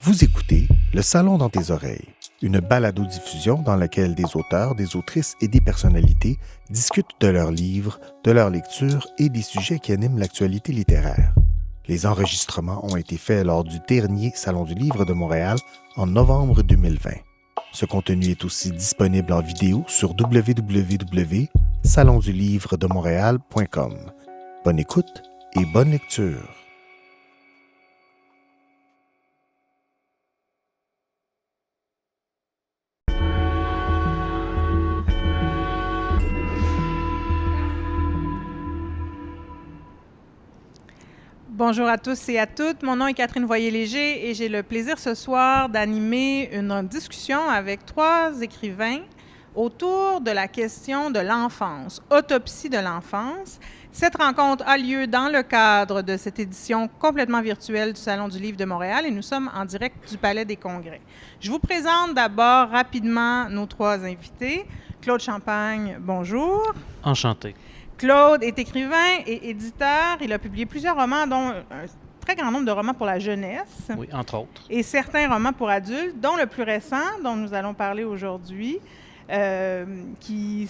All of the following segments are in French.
Vous écoutez Le Salon dans tes oreilles, une balado-diffusion dans laquelle des auteurs, des autrices et des personnalités discutent de leurs livres, de leur lecture et des sujets qui animent l'actualité littéraire. Les enregistrements ont été faits lors du dernier Salon du Livre de Montréal en novembre 2020. Ce contenu est aussi disponible en vidéo sur www.salondulivredemontréal.com. Bonne écoute et bonne lecture. Bonjour à tous et à toutes. Mon nom est Catherine Voyer-Léger et j'ai le plaisir ce soir d'animer une discussion avec trois écrivains autour de la question de l'enfance, autopsie de l'enfance. Cette rencontre a lieu dans le cadre de cette édition complètement virtuelle du Salon du Livre de Montréal et nous sommes en direct du Palais des Congrès. Je vous présente d'abord rapidement nos trois invités. Claude Champagne, bonjour. Enchanté. Claude est écrivain et éditeur. Il a publié plusieurs romans, dont un très grand nombre de romans pour la jeunesse. Oui, entre autres. Et certains romans pour adultes, dont le plus récent, dont nous allons parler aujourd'hui, qui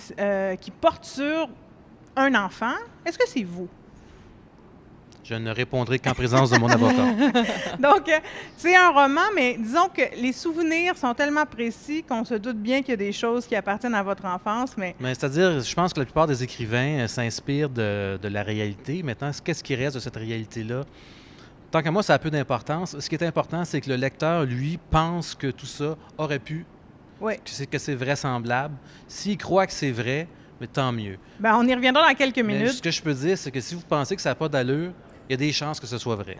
porte sur un enfant. Est-ce que c'est vous? Je ne répondrai qu'en présence de mon avocat. Donc, c'est un roman, mais disons que les souvenirs sont tellement précis qu'on se doute bien qu'il y a des choses qui appartiennent à votre enfance, mais c'est-à-dire, je pense que la plupart des écrivains s'inspirent de la réalité. Maintenant, qu'est-ce qui reste de cette réalité-là? Tant qu'à moi, ça a peu d'importance. Ce qui est important, c'est que le lecteur, lui, pense que tout ça aurait pu, oui. que c'est vraisemblable. S'il croit que c'est vrai, mais tant mieux. Bien, on y reviendra dans quelques Mais minutes. ce que je peux dire, c'est que si vous pensez que ça n'a pas d'allure, il y a des chances que ce soit vrai.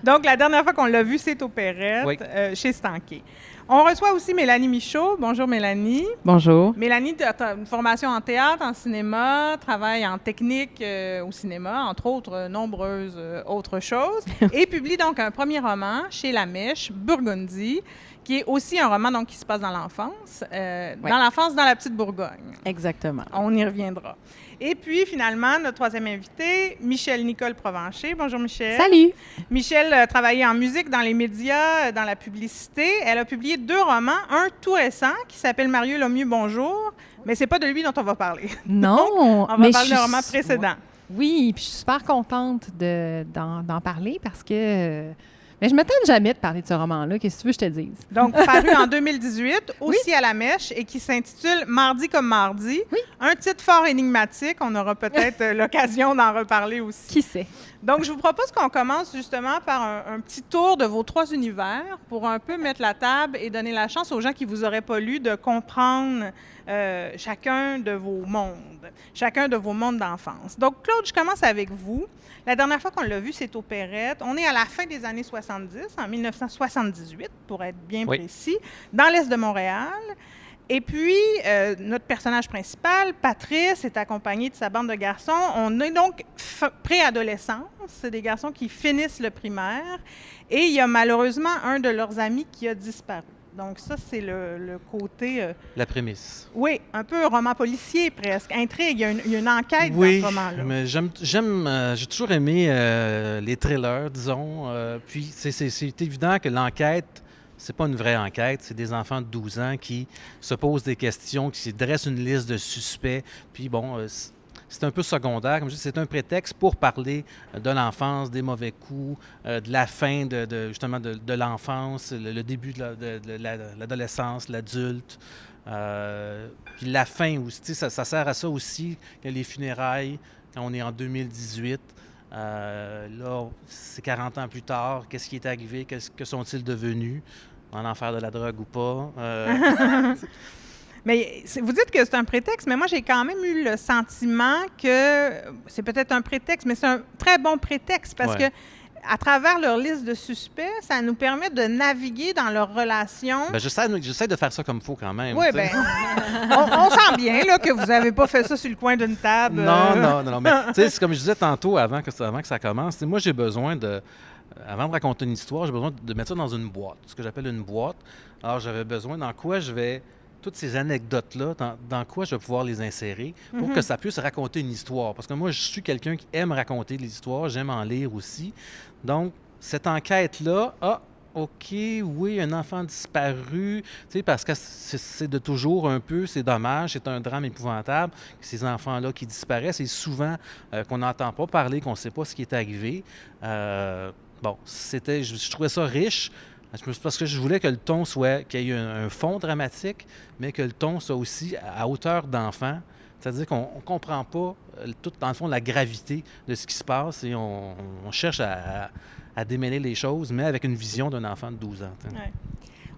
Donc, la dernière fois qu'on l'a vu, c'est au Perrette, Oui. chez Stanké. On reçoit aussi Mélanie Michaud. Bonjour, Mélanie. Bonjour. Mélanie a une formation en théâtre, en cinéma, travaille en technique au cinéma, entre autres nombreuses autres choses, et publie donc un premier roman chez La Mèche, Burgundy, qui est aussi un roman donc, qui se passe dans l'enfance, dans l'enfance dans la petite Bourgogne. Exactement. On y reviendra. Et puis, finalement, notre troisième invité, Michèle-Nicole Provencher. Bonjour, Michèle. Salut! Michèle a travaillé en musique, dans les médias, dans la publicité. Elle a publié 2 romans, un tout récent qui s'appelle Mario Lemieux, bonjour, mais c'est pas de lui dont on va parler. Non, Donc, on va parler d'un roman précédent. Oui, puis je suis super contente d'en parler parce que... mais je ne m'attends jamais de parler de ce roman-là. Qu'est-ce que tu veux que je te dise? Donc, paru en 2018, aussi à La Mèche, et qui s'intitule « Mardi comme mardi ». Oui. Un titre fort énigmatique. On aura peut-être l'occasion d'en reparler aussi. Qui sait? Donc, je vous propose qu'on commence justement par un petit tour de vos 3 univers pour un peu mettre la table et donner la chance aux gens qui ne vous auraient pas lu de comprendre chacun de vos mondes d'enfance. Donc, Claude, je commence avec vous. La dernière fois qu'on l'a vu, c'est au Perrette. On est à la fin des années 70, en 1978, pour être bien précis, dans l'est de Montréal. Et puis, notre personnage principal, Patrice, est accompagné de sa bande de garçons. On est donc préadolescence, c'est des garçons qui finissent le primaire. Et il y a malheureusement un de leurs amis qui a disparu. Donc ça, c'est le côté... La prémisse. Oui, un peu roman policier presque, intrigue, il y a une enquête dans ce roman-là. Oui, mais j'ai toujours aimé les thrillers, disons. Puis c'est évident que l'enquête, c'est pas une vraie enquête, c'est des enfants de 12 ans qui se posent des questions, qui dressent une liste de suspects. Puis bon, c'est un peu secondaire. Comme je dis, c'est un prétexte pour parler de l'enfance, des mauvais coups, de la fin justement de l'enfance, le début de l'adolescence, l'adulte. Puis la fin aussi, ça sert à ça aussi, que les funérailles, quand on est en 2018. Là, c'est 40 ans plus tard. Qu'est-ce qui est arrivé? Que sont-ils devenus? En enfer de la drogue ou pas? Mais vous dites que c'est un prétexte, mais moi, j'ai quand même eu le sentiment que c'est peut-être un prétexte, mais c'est un très bon prétexte parce que à travers leur liste de suspects, ça nous permet de naviguer dans leurs relations. Bien, j'essaie de faire ça comme il faut quand même. Oui, bien, on sent bien là, que vous n'avez pas fait ça sur le coin d'une table. Non. Mais tu sais, c'est comme je disais tantôt avant que ça commence, moi, j'ai besoin avant de raconter une histoire, j'ai besoin de mettre ça dans une boîte, ce que j'appelle une boîte. Alors, j'avais besoin dans quoi je vais... Toutes ces anecdotes-là, dans quoi je vais pouvoir les insérer pour que ça puisse raconter une histoire. Parce que moi, je suis quelqu'un qui aime raconter des histoires, j'aime en lire aussi. Donc, cette enquête-là, OK, oui, un enfant disparu, tu sais, parce que c'est de toujours un peu, c'est dommage, c'est un drame épouvantable, ces enfants-là qui disparaissent et souvent qu'on n'entend pas parler, qu'on ne sait pas ce qui est arrivé. Bon, je trouvais ça riche, parce que je voulais que le ton soit, qu'il y ait un fond dramatique, mais que le ton soit aussi à hauteur d'enfant. C'est-à-dire qu'on ne comprend pas, tout dans le fond, la gravité de ce qui se passe et on cherche à démêler les choses, mais avec une vision d'un enfant de 12 ans. Ouais.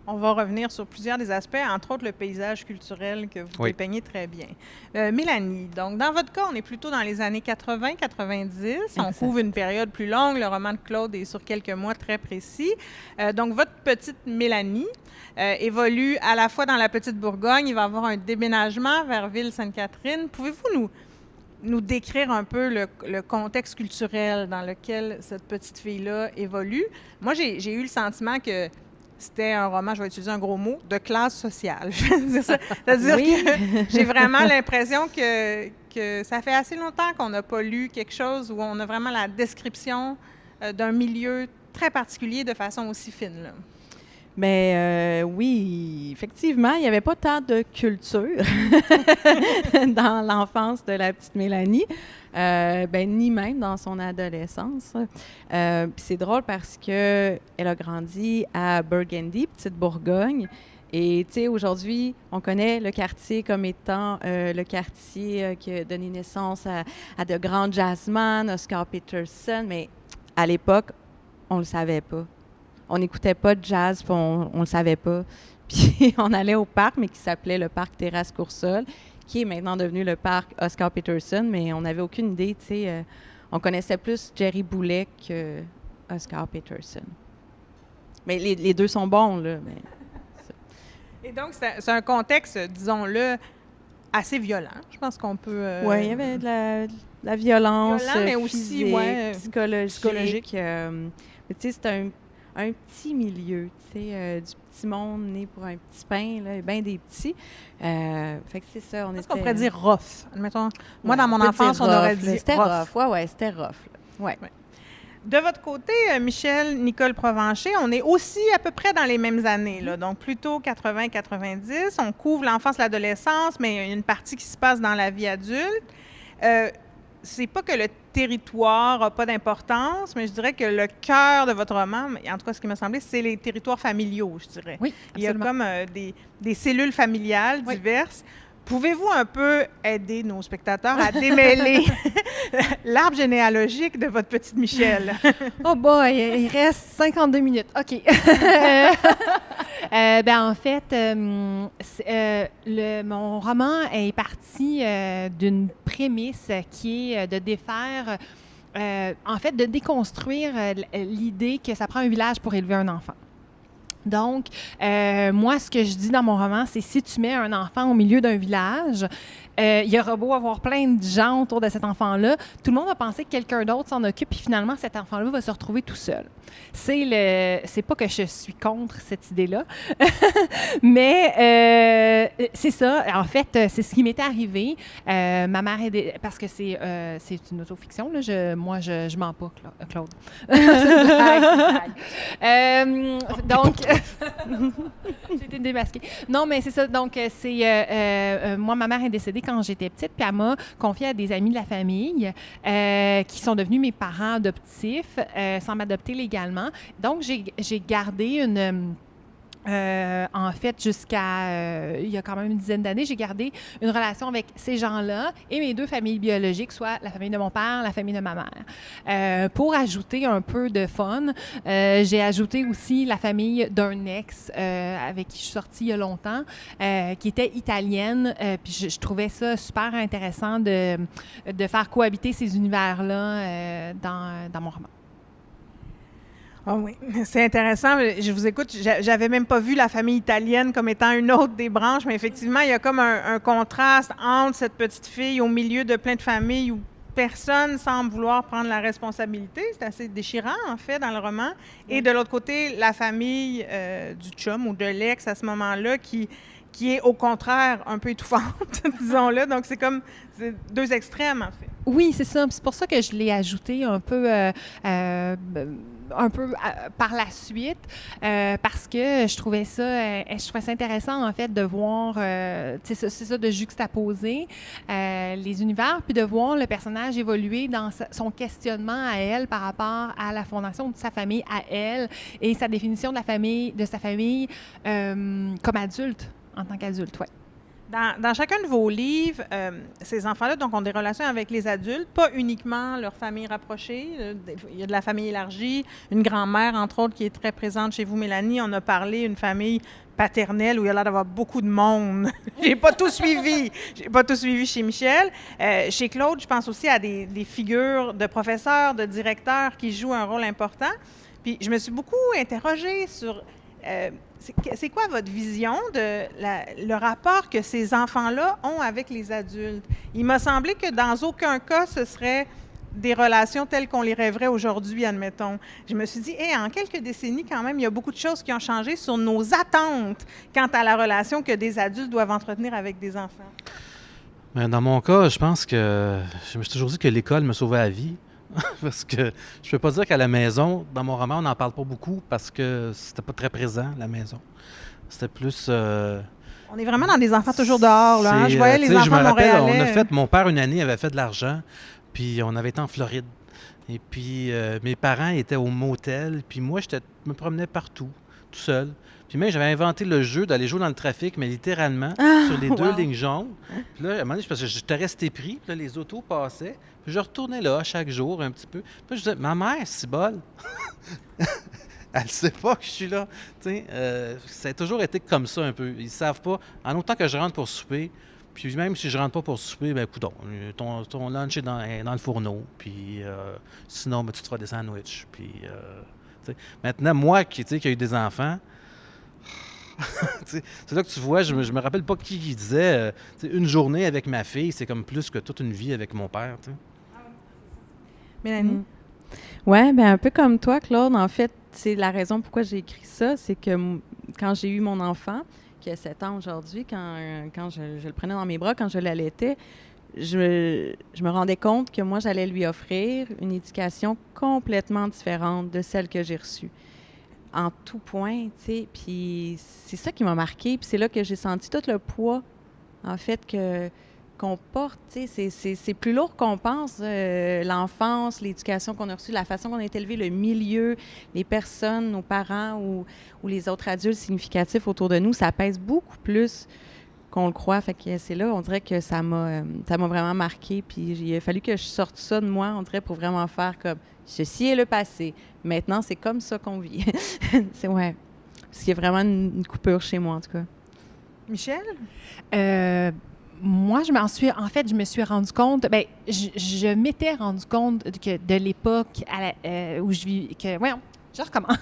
On va revenir sur plusieurs des aspects, entre autres le paysage culturel que vous dépeignez très bien. Mélanie, donc dans votre cas, on est plutôt dans les années 80-90. On couvre une période plus longue. Le roman de Claude est sur quelques mois très précis. Donc votre petite Mélanie évolue à la fois dans la petite Bourgogne. Il va y avoir un déménagement vers Ville-Sainte-Catherine. Pouvez-vous nous décrire un peu le contexte culturel dans lequel cette petite fille-là évolue? Moi, j'ai eu le sentiment que c'était un roman, je vais utiliser un gros mot, de classe sociale. Je vais dire ça. C'est-à-dire que j'ai vraiment l'impression que ça fait assez longtemps qu'on n'a pas lu quelque chose où on a vraiment la description d'un milieu très particulier de façon aussi fine, là. Mais oui, effectivement, il n'y avait pas tant de culture dans l'enfance de la petite Mélanie, ni même dans son adolescence. Puis c'est drôle parce qu'elle a grandi à Burgundy, petite Bourgogne. Et tu sais, aujourd'hui, on connaît le quartier comme étant le quartier qui a donné naissance à de grands jazzmen, Oscar Peterson, mais à l'époque, on ne le savait pas. On n'écoutait pas de jazz, puis on ne le savait pas. Puis on allait au parc, mais qui s'appelait le parc Terrasse Coursol, qui est maintenant devenu le parc Oscar Peterson, mais on n'avait aucune idée, tu sais. On connaissait plus Jerry Boulet que Oscar Peterson. Mais les deux sont bons, là. Mais... Et donc, c'est un contexte, disons-le, assez violent. Je pense qu'on peut... Oui, il y avait de la violence mais physique, aussi, psychologique. Mais tu sais, c'est un petit milieu, tu sais, du petit monde né pour un petit pain, là, bien des petits. Fait que c'est ça, on était... Est-ce qu'on pourrait dire rough? Admettons, moi, dans mon enfance, on aurait dit c'était rough. Oui, c'était rough. Ouais. De votre côté, Michel, Nicole Provencher, on est aussi à peu près dans les mêmes années, là, donc plutôt 80-90. On couvre l'enfance, l'adolescence, mais il y a une partie qui se passe dans la vie adulte. C'est pas que le territoire n'a pas d'importance, mais je dirais que le cœur de votre roman, en tout cas ce qui m'a semblé, c'est les territoires familiaux, je dirais. Oui, absolument. Il y a comme des cellules familiales diverses. Pouvez-vous un peu aider nos spectateurs à démêler l'arbre généalogique de votre petite Michel? Oh boy, il reste 52 minutes. OK. En fait, mon roman est parti d'une prémisse qui est de défaire, de déconstruire l'idée que ça prend un village pour élever un enfant. Donc, moi, ce que je dis dans mon roman, c'est si tu mets un enfant au milieu d'un village, il y aura beau avoir plein de gens autour de cet enfant-là, tout le monde va penser que quelqu'un d'autre s'en occupe, puis finalement, cet enfant-là va se retrouver tout seul. C'est pas que je suis contre cette idée-là, mais c'est ça. En fait, c'est ce qui m'était arrivé. Ma mère parce que c'est une autofiction, là. Moi, je mens pas, Claude. Donc, j'ai été démasquée. Non, mais c'est ça. Donc, moi, ma mère est décédée quand j'étais petite, puis elle m'a confiée à des amis de la famille qui sont devenus mes parents adoptifs sans m'adopter légalement. Donc, j'ai gardé en fait, jusqu'à il y a quand même une dizaine d'années, j'ai gardé une relation avec ces gens-là et mes deux familles biologiques, soit la famille de mon père, la famille de ma mère. Pour ajouter un peu de fun, j'ai ajouté aussi la famille d'un ex avec qui je suis sortie il y a longtemps, qui était italienne. Puis je trouvais ça super intéressant de faire cohabiter ces univers-là dans mon roman. Ah oui, c'est intéressant. Je vous écoute. J'avais même pas vu la famille italienne comme étant une autre des branches, mais effectivement, il y a comme un contraste entre cette petite fille au milieu de plein de familles où personne semble vouloir prendre la responsabilité. C'est assez déchirant, en fait, dans le roman. Et de l'autre côté, la famille du chum ou de l'ex à ce moment-là qui est au contraire un peu étouffante, disons-le. Donc, c'est deux extrêmes, en fait. Oui, c'est ça. C'est pour ça que je l'ai ajouté un peu un peu par la suite parce que je trouvais ça intéressant, en fait, de voir, c'est ça, de juxtaposer les univers, puis de voir le personnage évoluer dans son questionnement à elle par rapport à la fondation de sa famille à elle et sa définition de sa famille comme adulte, en tant qu'adulte, ouais. Dans chacun de vos livres, ces enfants-là donc, ont des relations avec les adultes, pas uniquement leur famille rapprochée. Il y a de la famille élargie, une grand-mère, entre autres, qui est très présente chez vous, Mélanie. On a parlé d'une famille paternelle où il y a l'air d'avoir beaucoup de monde. J'ai pas tout suivi chez Michel. Chez Claude, je pense aussi à des figures de professeurs, de directeurs qui jouent un rôle important. Puis je me suis beaucoup interrogée sur... c'est quoi votre vision de le rapport que ces enfants-là ont avec les adultes? Il m'a semblé que dans aucun cas, ce serait des relations telles qu'on les rêverait aujourd'hui, admettons. Je me suis dit, en quelques décennies, quand même, il y a beaucoup de choses qui ont changé sur nos attentes quant à la relation que des adultes doivent entretenir avec des enfants. Mais dans mon cas, je pense que je me suis toujours dit que l'école me sauvait la vie. Parce que je peux pas dire qu'à la maison, dans mon roman, on n'en parle pas beaucoup parce que c'était pas très présent, la maison. C'était plus... On est vraiment dans des enfants toujours dehors, là. Hein? Je voyais les enfants je me rappelle, montréalais. mon père, une année, avait fait de l'argent, puis on avait été en Floride. Et puis, mes parents étaient au motel, puis moi, je me promenais partout, tout seul. Puis même, j'avais inventé le jeu d'aller jouer dans le trafic, mais littéralement, sur les deux lignes jaunes. Puis là, à un moment donné, parce que j'étais resté pris, puis là, les autos passaient. Puis je retournais là, chaque jour, un petit peu. Puis je disais, ma mère, c'est bol. Elle sait pas que je suis là. Ça a toujours été comme ça, un peu. Ils savent pas. En autant que je rentre pour souper, puis même si je rentre pas pour souper, ben coudonc, ton lunch est dans le fourneau. Puis sinon, ben, tu te feras des sandwichs. Puis, maintenant, moi qui ai eu des enfants, c'est là que tu vois, je me rappelle pas qui disait une journée avec ma fille, c'est comme plus que toute une vie avec mon père. T'sais. Mélanie? Oui, bien un peu comme toi, Claude. En fait, c'est la raison pourquoi j'ai écrit ça, c'est que quand j'ai eu mon enfant, qui a 7 ans aujourd'hui, quand je le prenais dans mes bras, quand je l'allaitais, je me rendais compte que moi, j'allais lui offrir une éducation complètement différente de celle que j'ai reçue. En tout point, tu sais, puis c'est ça qui m'a marqué, puis c'est là que j'ai senti tout le poids, en fait, qu'on porte, tu sais, c'est plus lourd qu'on pense, l'enfance, l'éducation qu'on a reçue, la façon qu'on a été élevé, le milieu, les personnes, nos parents ou les autres adultes significatifs autour de nous, ça pèse beaucoup plus qu'on le croit, fait que c'est là, on dirait que ça m'a vraiment marqué, puis il a fallu que je sorte ça de moi, on dirait, pour vraiment faire comme, ceci est le passé. Maintenant, c'est comme ça qu'on vit. C'est ouais. Parce qu'il y a vraiment une coupure chez moi, en tout cas. Michel? Moi, je me suis rendu compte, je m'étais rendu compte que de l'époque où je vis, je recommence.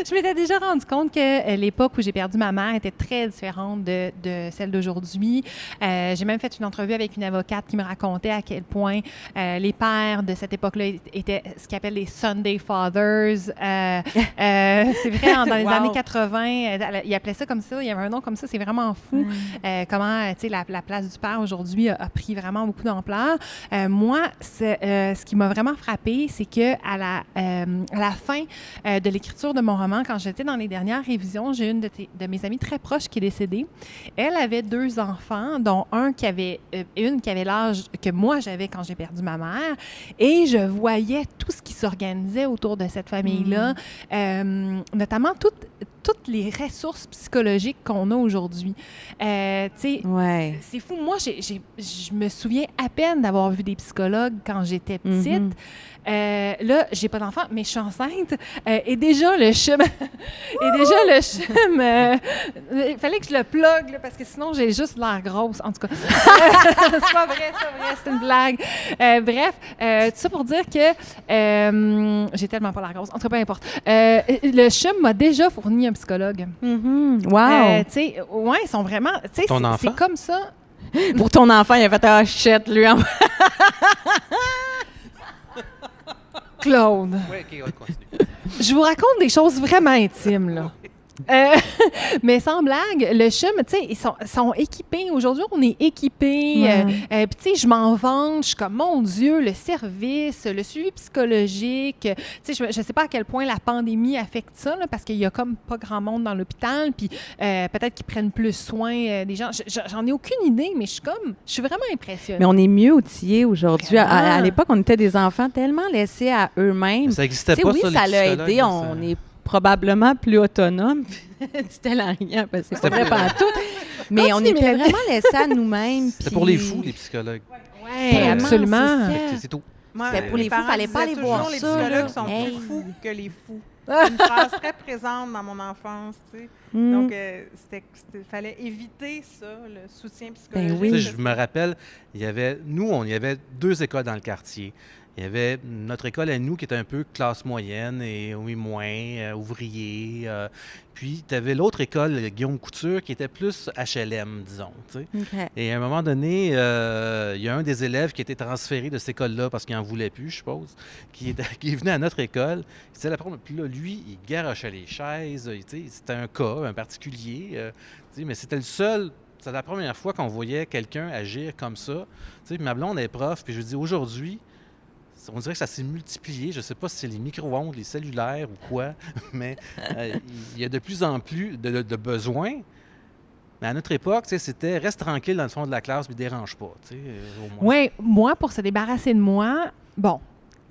Je m'étais déjà rendu compte que l'époque où j'ai perdu ma mère était très différente de celle d'aujourd'hui. J'ai même fait une entrevue avec une avocate qui me racontait à quel point les pères de cette époque-là étaient ce qu'ils appellent les Sunday Fathers. C'est vrai, dans les années 80, ils appelaient ça comme ça. Il y avait un nom comme ça. C'est vraiment fou comment la place du père aujourd'hui a pris vraiment beaucoup d'ampleur. Moi, ce qui m'a vraiment frappée, c'est que à la fin de l'écriture de mon roman, quand j'étais dans les dernières révisions, j'ai une de mes amies très proches qui est décédée. Elle avait 2 enfants, dont une qui avait l'âge que moi j'avais quand j'ai perdu ma mère, et je voyais tout ce qui s'organisait autour de cette famille-là, notamment toutes les ressources psychologiques qu'on a aujourd'hui. C'est fou. Moi, je me souviens à peine d'avoir vu des psychologues quand j'étais petite. Là, j'ai pas d'enfant, mais je suis enceinte. Et déjà, le chum... il fallait que je le plug, là, parce que sinon, j'ai juste l'air grosse. En tout cas, c'est pas vrai, c'est une blague. Bref, tout ça pour dire que j'ai tellement pas l'air grosse. En tout cas, peu importe. Le chum m'a déjà fourni un psychologue. Wow! Tu sais, ouais, ils sont vraiment... Tu sais, c'est comme ça. Pour ton enfant, il a fait un shit, lui. Claude. Oui, OK, on continue. Je vous raconte des choses vraiment intimes, là. Mais sans blague, le CHUM, tu sais, ils sont équipés. Aujourd'hui, on est équipés. Ouais. Puis, tu sais, je m'en vante. Je suis comme, mon Dieu, le service, le suivi psychologique. Tu sais, je sais pas à quel point la pandémie affecte ça, là, parce qu'il y a comme pas grand monde dans l'hôpital. Puis, peut-être qu'ils prennent plus soin des gens. J'en ai aucune idée, mais je suis vraiment impressionnée. Mais on est mieux outillés aujourd'hui. À Vraiment. l'époque, on était des enfants tellement laissés à eux-mêmes. Ça n'existait Tu sais, pas, oui, ça, ça les l'a psychologues, aidé. là, On est probablement plus autonome. C'était la rien, parce que c'est pas vrai partout. Mais on Continue, était mais- vraiment laissés à nous-mêmes. C'était pour les fous, les psychologues. Oui, Tellement, absolument. c'est ça. C'est tout. Moi, C'était pour mes les fous, parents fallait pas disaient aller voir toujours, ça, les psychologues là. sont Hey. plus fous que les fous. C'est une phrase très présente dans mon enfance, tu sais. Mm. Donc, fallait éviter ça, le soutien psychologique. oui. Tu sais, je me rappelle, il y avait 2 écoles dans le quartier. Il y avait notre école à nous qui était un peu classe moyenne et oui, moins, ouvrier. Puis, tu avais l'autre école, Guillaume Couture, qui était plus HLM, disons. Tu sais. OK. Et à un moment donné, il y a un des élèves qui a été transféré de cette école-là parce qu'il n'en voulait plus, je suppose, qui est venu à notre école. C'était la première. Puis là, lui, il garochait les chaises. Tu sais, c'était un cas, un particulier. Tu sais, mais c'était le seul. C'était la première fois qu'on voyait quelqu'un agir comme ça. Tu sais, ma blonde est prof, puis je lui dis aujourd'hui, on dirait que ça s'est multiplié. Je ne sais pas si c'est les micro-ondes, les cellulaires ou quoi, mais il y a de plus en plus de besoins. Mais à notre époque, tu sais, c'était reste tranquille dans le fond de la classe, puis dérange pas, tu sais, au moins. Oui, moi, pour se débarrasser de moi, bon,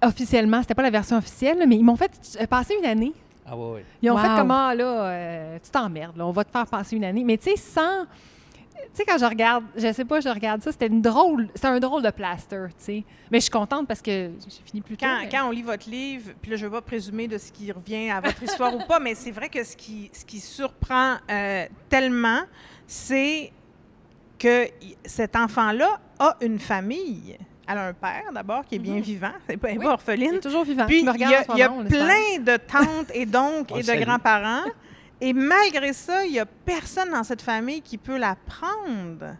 officiellement, c'était pas la version officielle, là, mais ils m'ont fait passer une année. Ah ouais. Ils ont Wow. fait comment, là, tu t'emmerdes, là, on va te faire passer une année. Mais tu sais, sans. Tu sais, quand je regarde, je sais pas, je regarde ça, c'était un drôle de plaster, tu sais. Mais je suis contente parce que j'ai fini plus tôt. mais- Quand on lit votre livre, puis là, je ne vais pas présumer de ce qui revient à votre histoire ou pas, mais c'est vrai que ce qui surprend tellement, c'est que cet enfant-là a une famille. Elle a un père, d'abord, qui est bien vivant. Elle n'est pas Il est orpheline. toujours vivant. Puis, Tu me il y regardes a, en ce il y a moment, on espère. plein de tantes et d'oncles On et le de salue. grands-parents. Et malgré ça, il n'y a personne dans cette famille qui peut la prendre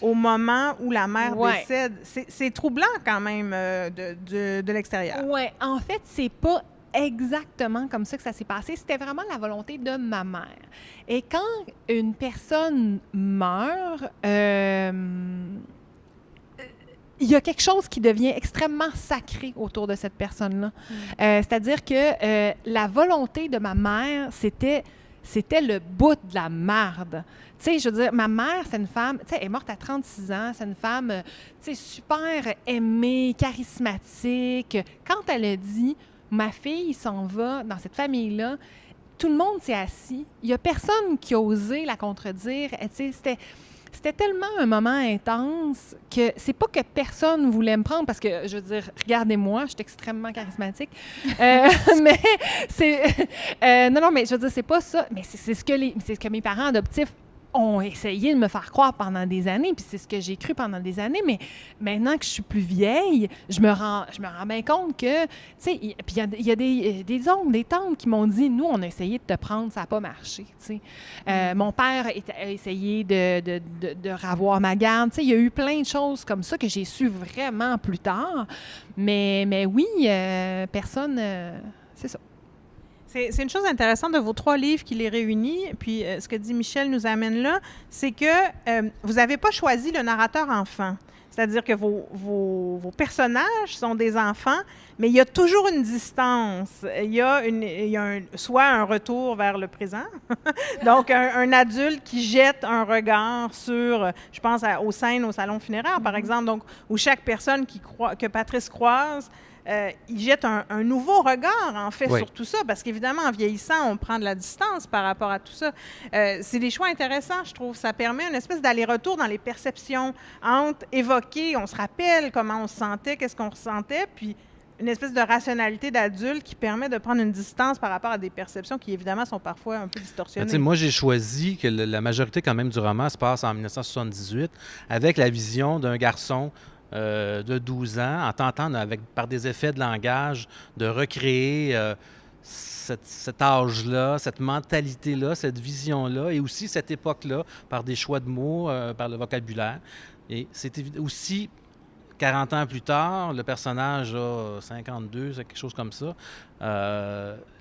au moment où la mère Ouais. décède. C'est troublant quand même de l'extérieur. Oui, en fait, c'est pas exactement comme ça que ça s'est passé. C'était vraiment la volonté de ma mère. Et quand une personne meurt, il y a quelque chose qui devient extrêmement sacré autour de cette personne-là. C'est-à-dire que la volonté de ma mère, c'était le bout de la marde. Tu sais, je veux dire, ma mère, c'est une femme, tu sais, elle est morte à 36 ans, c'est une femme, tu sais, super aimée, charismatique. Quand elle a dit, ma fille s'en va dans cette famille-là, tout le monde s'est assis. Il n'y a personne qui a osé la contredire. Tu sais, c'était tellement un moment intense que c'est pas que personne voulait me prendre parce que, je veux dire, regardez-moi, je suis extrêmement charismatique. Mais c'est... non, mais je veux dire, c'est pas ça. Mais c'est ce que mes parents adoptifs ont essayé de me faire croire pendant des années, puis c'est ce que j'ai cru pendant des années, mais maintenant que je suis plus vieille, je me rends bien compte que, tu sais, puis il y a des oncles, des tantes qui m'ont dit, nous, on a essayé de te prendre, ça n'a pas marché, tu sais. Mon père a essayé de ravoir ma garde, tu sais, il y a eu plein de choses comme ça que j'ai su vraiment plus tard, mais oui, personne, c'est ça. C'est une chose intéressante de vos 3 livres qui les réunit, puis ce que dit Michel nous amène là, c'est que vous n'avez pas choisi le narrateur enfant. C'est-à-dire que vos personnages sont des enfants, mais il y a toujours une distance. Il y a soit un retour vers le présent, donc un adulte qui jette un regard sur, je pense aux scènes au salon funéraire, par exemple, donc où chaque personne que Patrice croise, il jette un nouveau regard, en fait, Oui. sur tout ça, parce qu'évidemment, en vieillissant, on prend de la distance par rapport à tout ça. C'est des choix intéressants, je trouve. Ça permet une espèce d'aller-retour dans les perceptions entre évoquer, on se rappelle comment on se sentait, qu'est-ce qu'on ressentait, puis une espèce de rationalité d'adulte qui permet de prendre une distance par rapport à des perceptions qui, évidemment, sont parfois un peu Ben, distorsionnées. tu sais, moi, j'ai choisi que la majorité quand même du roman se passe en 1978 avec la vision d'un garçon de 12 ans, en tentant, par des effets de langage, de recréer cet âge-là, cette mentalité-là, cette vision-là, et aussi cette époque-là, par des choix de mots, par le vocabulaire. Et c'est aussi, 40 ans plus tard, le personnage a 52, c'est quelque chose comme ça.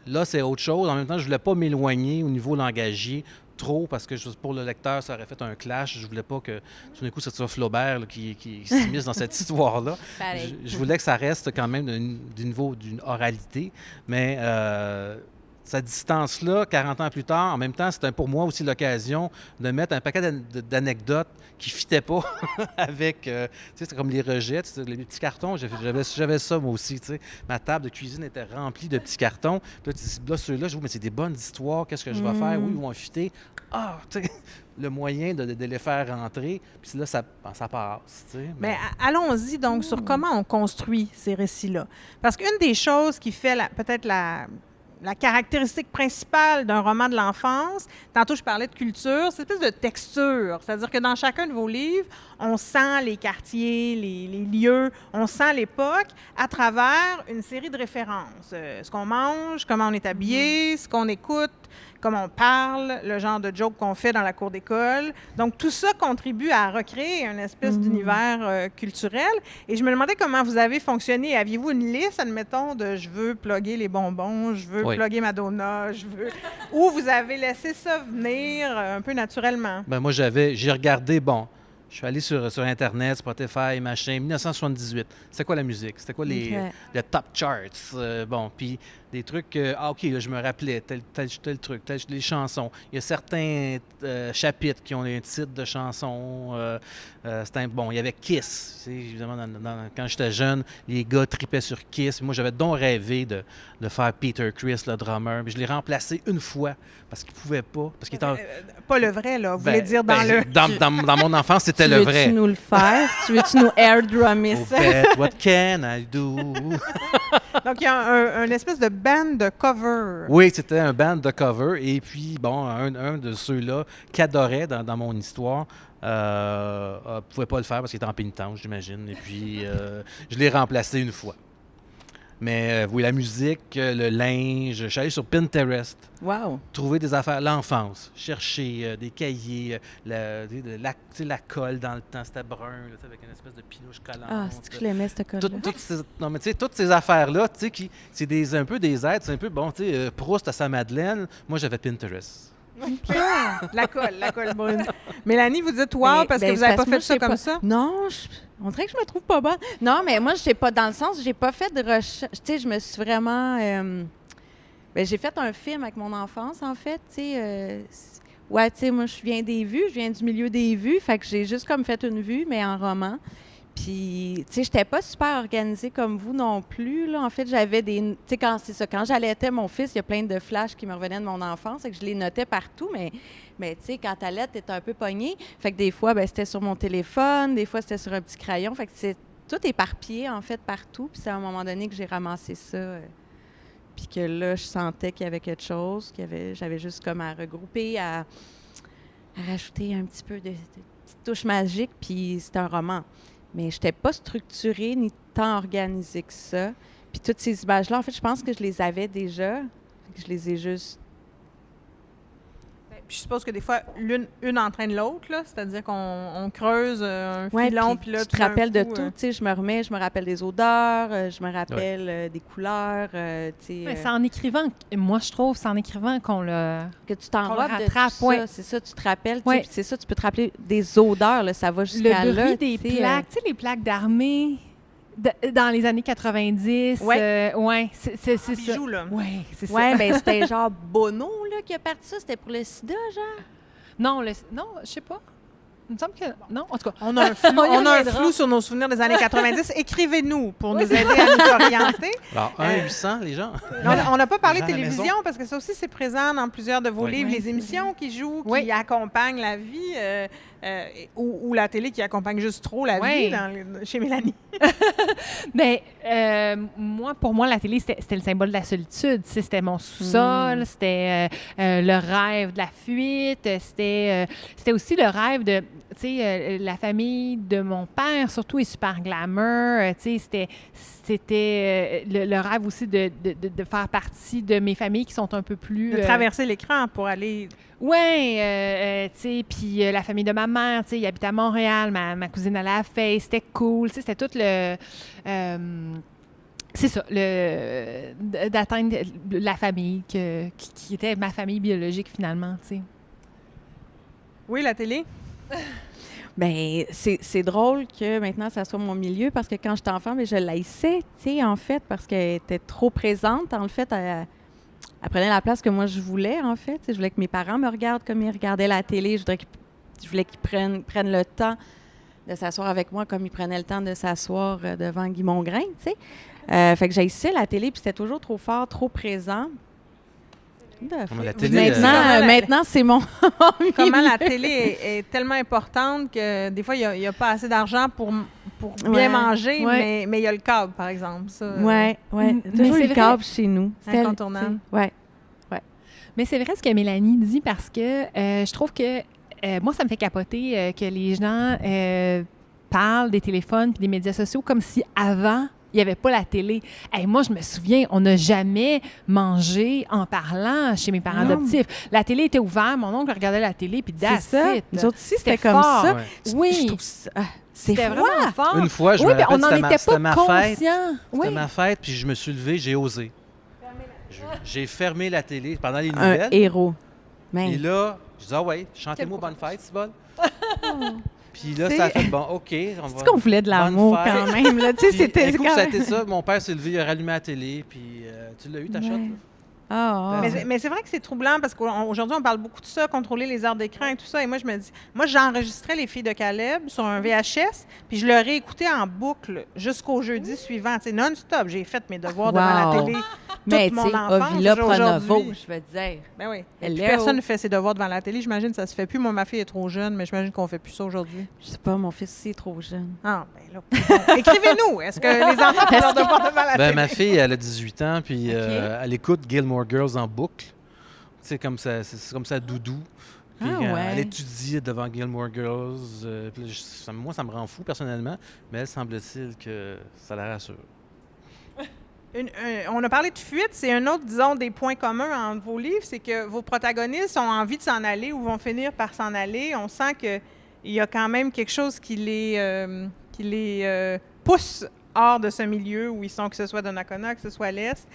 là, c'est autre chose. En même temps, je voulais pas m'éloigner au niveau langagier trop parce que pour le lecteur, ça aurait fait un clash. Je voulais pas que tout d'un coup, ce soit Flaubert là, qui s'immisce dans cette histoire-là. Pareil. Je voulais que ça reste quand même du niveau d'une oralité, mais cette distance-là, 40 ans plus tard, en même temps, c'était pour moi aussi l'occasion de mettre un paquet d'anecdotes qui ne fitaient pas avec, tu sais, c'est comme les rejets, les petits cartons. J'avais ça, moi aussi, tu sais. Ma table de cuisine était remplie de petits cartons. Puis là, ceux-là, je dis, mais c'est des bonnes histoires, qu'est-ce que je vais faire? Oui, ils vont fitter. Ah, tu sais, le moyen de les faire rentrer. Puis là, ça passe, tu sais. Mais allons-y donc sur comment on construit ces récits-là. Parce qu'une des choses qui fait peut-être la caractéristique principale d'un roman de l'enfance, tantôt je parlais de culture, c'est une espèce de texture. C'est-à-dire que dans chacun de vos livres, on sent les quartiers, les lieux, on sent l'époque à travers une série de références. Ce qu'on mange, comment on est habillé, ce qu'on écoute, comment on parle, le genre de joke qu'on fait dans la cour d'école. Donc, tout ça contribue à recréer une espèce d'univers culturel. Et je me demandais comment vous avez fonctionné. Aviez-vous une liste, admettons, de « je veux plugger les bonbons, je veux plugger Madonna, je veux... » ou vous avez laissé ça venir un peu naturellement? Ben moi, j'ai regardé, je suis allé sur Internet, Spotify, machin, 1978. C'était quoi la musique? C'était quoi les top charts? Puis des trucs, OK, là, je me rappelais, tel truc, les chansons. Il y a certains chapitres qui ont un titre de chanson. Il y avait Kiss. Évidemment, quand j'étais jeune, les gars tripaient sur Kiss. Moi, j'avais donc rêvé de faire Peter Criss, le drummer. Puis je l'ai remplacé une fois parce qu'il ne pouvait pas. Parce qu'il était pas le vrai, là. Vous voulez dire dans le... Dans mon enfance, c'était le vrai. Tu veux-tu nous le faire? Tu veux-tu nous air-drummer ça? What can I do? Donc, il y a une espèce de band de cover. Oui, c'était un band de cover. Et puis, un de ceux-là qu'adorait dans mon histoire ne pouvait pas le faire parce qu'il était en pénitence, j'imagine. Et puis, je l'ai remplacé une fois. Mais oui, la musique, le linge, je suis allé sur Pinterest. Wow! Trouver des affaires, l'enfance, chercher des cahiers, la colle dans le temps, c'était brun, là, avec une espèce de pinouche collante. Ah, c'est que je l'aimais, cette colle-là. Toutes ces affaires-là, c'est un peu des êtres, c'est un peu, Proust à sa Madeleine. Moi, j'avais Pinterest. Okay. La colle brune. Mélanie, vous dites wow parce que vous n'avez pas fait ça comme ça? Non, on dirait que je me trouve pas bonne. Non, mais moi, je sais pas, dans le sens, j'ai pas fait de recherche. Tu sais, je me suis vraiment... j'ai fait un film avec mon enfance, en fait, tu sais. Ouais, tu sais, moi, je viens des vues, je viens du milieu des vues, fait que j'ai juste comme fait une vue, mais en roman. Puis, tu sais, j'étais pas super organisée comme vous non plus, là. En fait, j'avais des... Tu sais, quand j'allaitais mon fils, il y a plein de flashs qui me revenaient de mon enfance, et que je les notais partout, mais tu sais, quand t'allaites, t'es un peu pognée. Fait que des fois, c'était sur mon téléphone, des fois, c'était sur un petit crayon. Fait que c'est tout éparpillé, en fait, partout. Puis c'est à un moment donné que j'ai ramassé ça. Puis que là, je sentais qu'il y avait quelque chose, j'avais juste comme à regrouper, à rajouter un petit peu de petite touche magique, puis c'était un roman. Mais je n'étais pas structurée ni tant organisée que ça. Puis toutes ces images-là, en fait, je pense que je les avais déjà. Je les ai juste... Puis je suppose que des fois, une entraîne l'autre, là, c'est-à-dire qu'on creuse un filon, puis là, tu te rappelles de tout, tu sais, je me rappelle des odeurs, je me rappelle des couleurs, tu sais... C'est en écrivant, moi, je trouve, c'est en écrivant qu'on le... Que tu t'enrobes de rattrape, tout ça, c'est ça, tu te rappelles, tu sais, c'est ça, tu peux te rappeler des odeurs, là, ça va jusqu'à là. Le bruit des plaques, tu sais, les plaques d'armée... dans les années 90, c'est ça. Bijou, là. Oui, c'est ça. Oui, bien, c'était genre Bono, là, qui a parti ça. C'était pour le sida, genre? Non, je sais pas. Il me semble que... Non, en tout cas. On a un flou sur nos souvenirs des années 90. Écrivez-nous pour nous aider à nous orienter. Alors, 1-800, les gens. On n'a pas parlé de À la télévision maison. parce que ça aussi, c'est présent dans plusieurs de vos livres. Les émissions qui jouent, qui accompagnent la vie, ou la télé qui accompagne juste trop la vie chez Mélanie. Mais pour moi, la télé, c'était le symbole de la solitude. Tu sais, c'était mon sous-sol, c'était le rêve de la fuite, c'était aussi le rêve de, tu sais, la famille de mon père, surtout, est super glamour. Tu sais, c'était le rêve aussi de faire partie de mes familles qui sont un peu plus... De traverser l'écran pour aller... Oui, tu sais, puis la famille de ma mère, tu sais, il habitait à Montréal, ma cousine allait à la Face, c'était cool, tu sais, c'était tout c'est ça, d'atteindre la famille qui était ma famille biologique finalement, tu sais. Oui, la télé? Ben c'est drôle que maintenant, ça soit mon milieu, parce que quand j'étais enfant, je l'haïssais, tu sais, en fait, parce qu'elle était trop présente. En fait, elle prenait la place que moi, je voulais, en fait. Je voulais que mes parents me regardent comme ils regardaient la télé. Je voulais qu'ils prennent le temps de s'asseoir avec moi comme ils prenaient le temps de s'asseoir devant Guy Mongrain, tu sais. Fait que j'haïssais la télé, puis c'était toujours trop fort, trop présent. Mais la télé, Maintenant, c'est mon Comment la télé est tellement importante que des fois, il n'y a pas assez d'argent pour bien Ouais. manger, Ouais. mais il y a le câble, par exemple. Ça, Ouais. Mais Toujours c'est le vrai. câble chez nous. C'était Incontournable. Ouais. Mais c'est vrai ce que Mélanie dit parce que je trouve que moi, ça me fait capoter que les gens parlent des téléphones et des médias sociaux comme si avant, il n'y avait pas la télé. Hey, moi, je me souviens, on n'a jamais mangé en parlant chez mes parents Non. adoptifs. La télé était ouverte, mon oncle regardait la télé, puis C'est that's ça. it. Nous autres aussi, c'était C'était comme fort. ça. Ouais. Je Oui, trouve ça... c'est c'était froid. vraiment fort. Une fois, je oui, me mais rappelle, on n'en était c'était pas ma fête. conscients. C'était Oui. ma fête, puis je me suis levé, j'ai osé. J'ai fermé la télé pendant les Un nouvelles. héros. Et Mais là, je dis, ah ouais, chantez-moi bonne fête, c'est bon. Puis là, C'est- ça a fait, bon, OK. On c'est va... qu'on voulait de l'amour Bonne fête. quand même. Là. Tu sais, Puis, c'était un coup, quand ça a même... été ça. Mon père s'est levé, il a rallumé la télé, puis tu l'as eu, ta Ouais. shot? Là? Ah, ah. Mais c'est vrai que c'est troublant parce qu'aujourd'hui, on parle beaucoup de ça, contrôler les heures d'écran et tout ça. Et moi, je me dis, moi, j'enregistrais Les Filles de Caleb sur un VHS, puis je le réécoutais en boucle jusqu'au jeudi suivant. Tu sais, non-stop. J'ai fait mes devoirs devant Wow. la télé Mais toute tu mon sais, enfance. Ovila aujourd'hui. Pronovo, je veux dire. Ben oui. Et Hello. puis personne ne fait ses devoirs devant la télé. J'imagine que ça se fait plus. Moi, ma fille est trop jeune, mais j'imagine qu'on fait plus ça aujourd'hui. Je sais pas, mon fils aussi est trop jeune. Ah, ben là. Bon, écrivez-nous. Est-ce que les enfants font leurs devoirs devant la Ben, télé? ma fille, elle a 18 ans, puis OK. elle écoute Gilmore Girls en boucle. C'est comme ça, c'est comme ça, doudou. Puis Ah ouais. elle étudie devant Gilmore Girls. Puis là, moi, ça me rend fou personnellement, mais elle semble-t-il que ça la rassure. On a parlé de fuite, c'est un autre, disons, des points communs entre vos livres, c'est que vos protagonistes ont envie de s'en aller ou vont finir par s'en aller. On sent qu'il y a quand même quelque chose qui les pousse hors de ce milieu où ils sont, que ce soit Donnacona, que ce soit l'Est.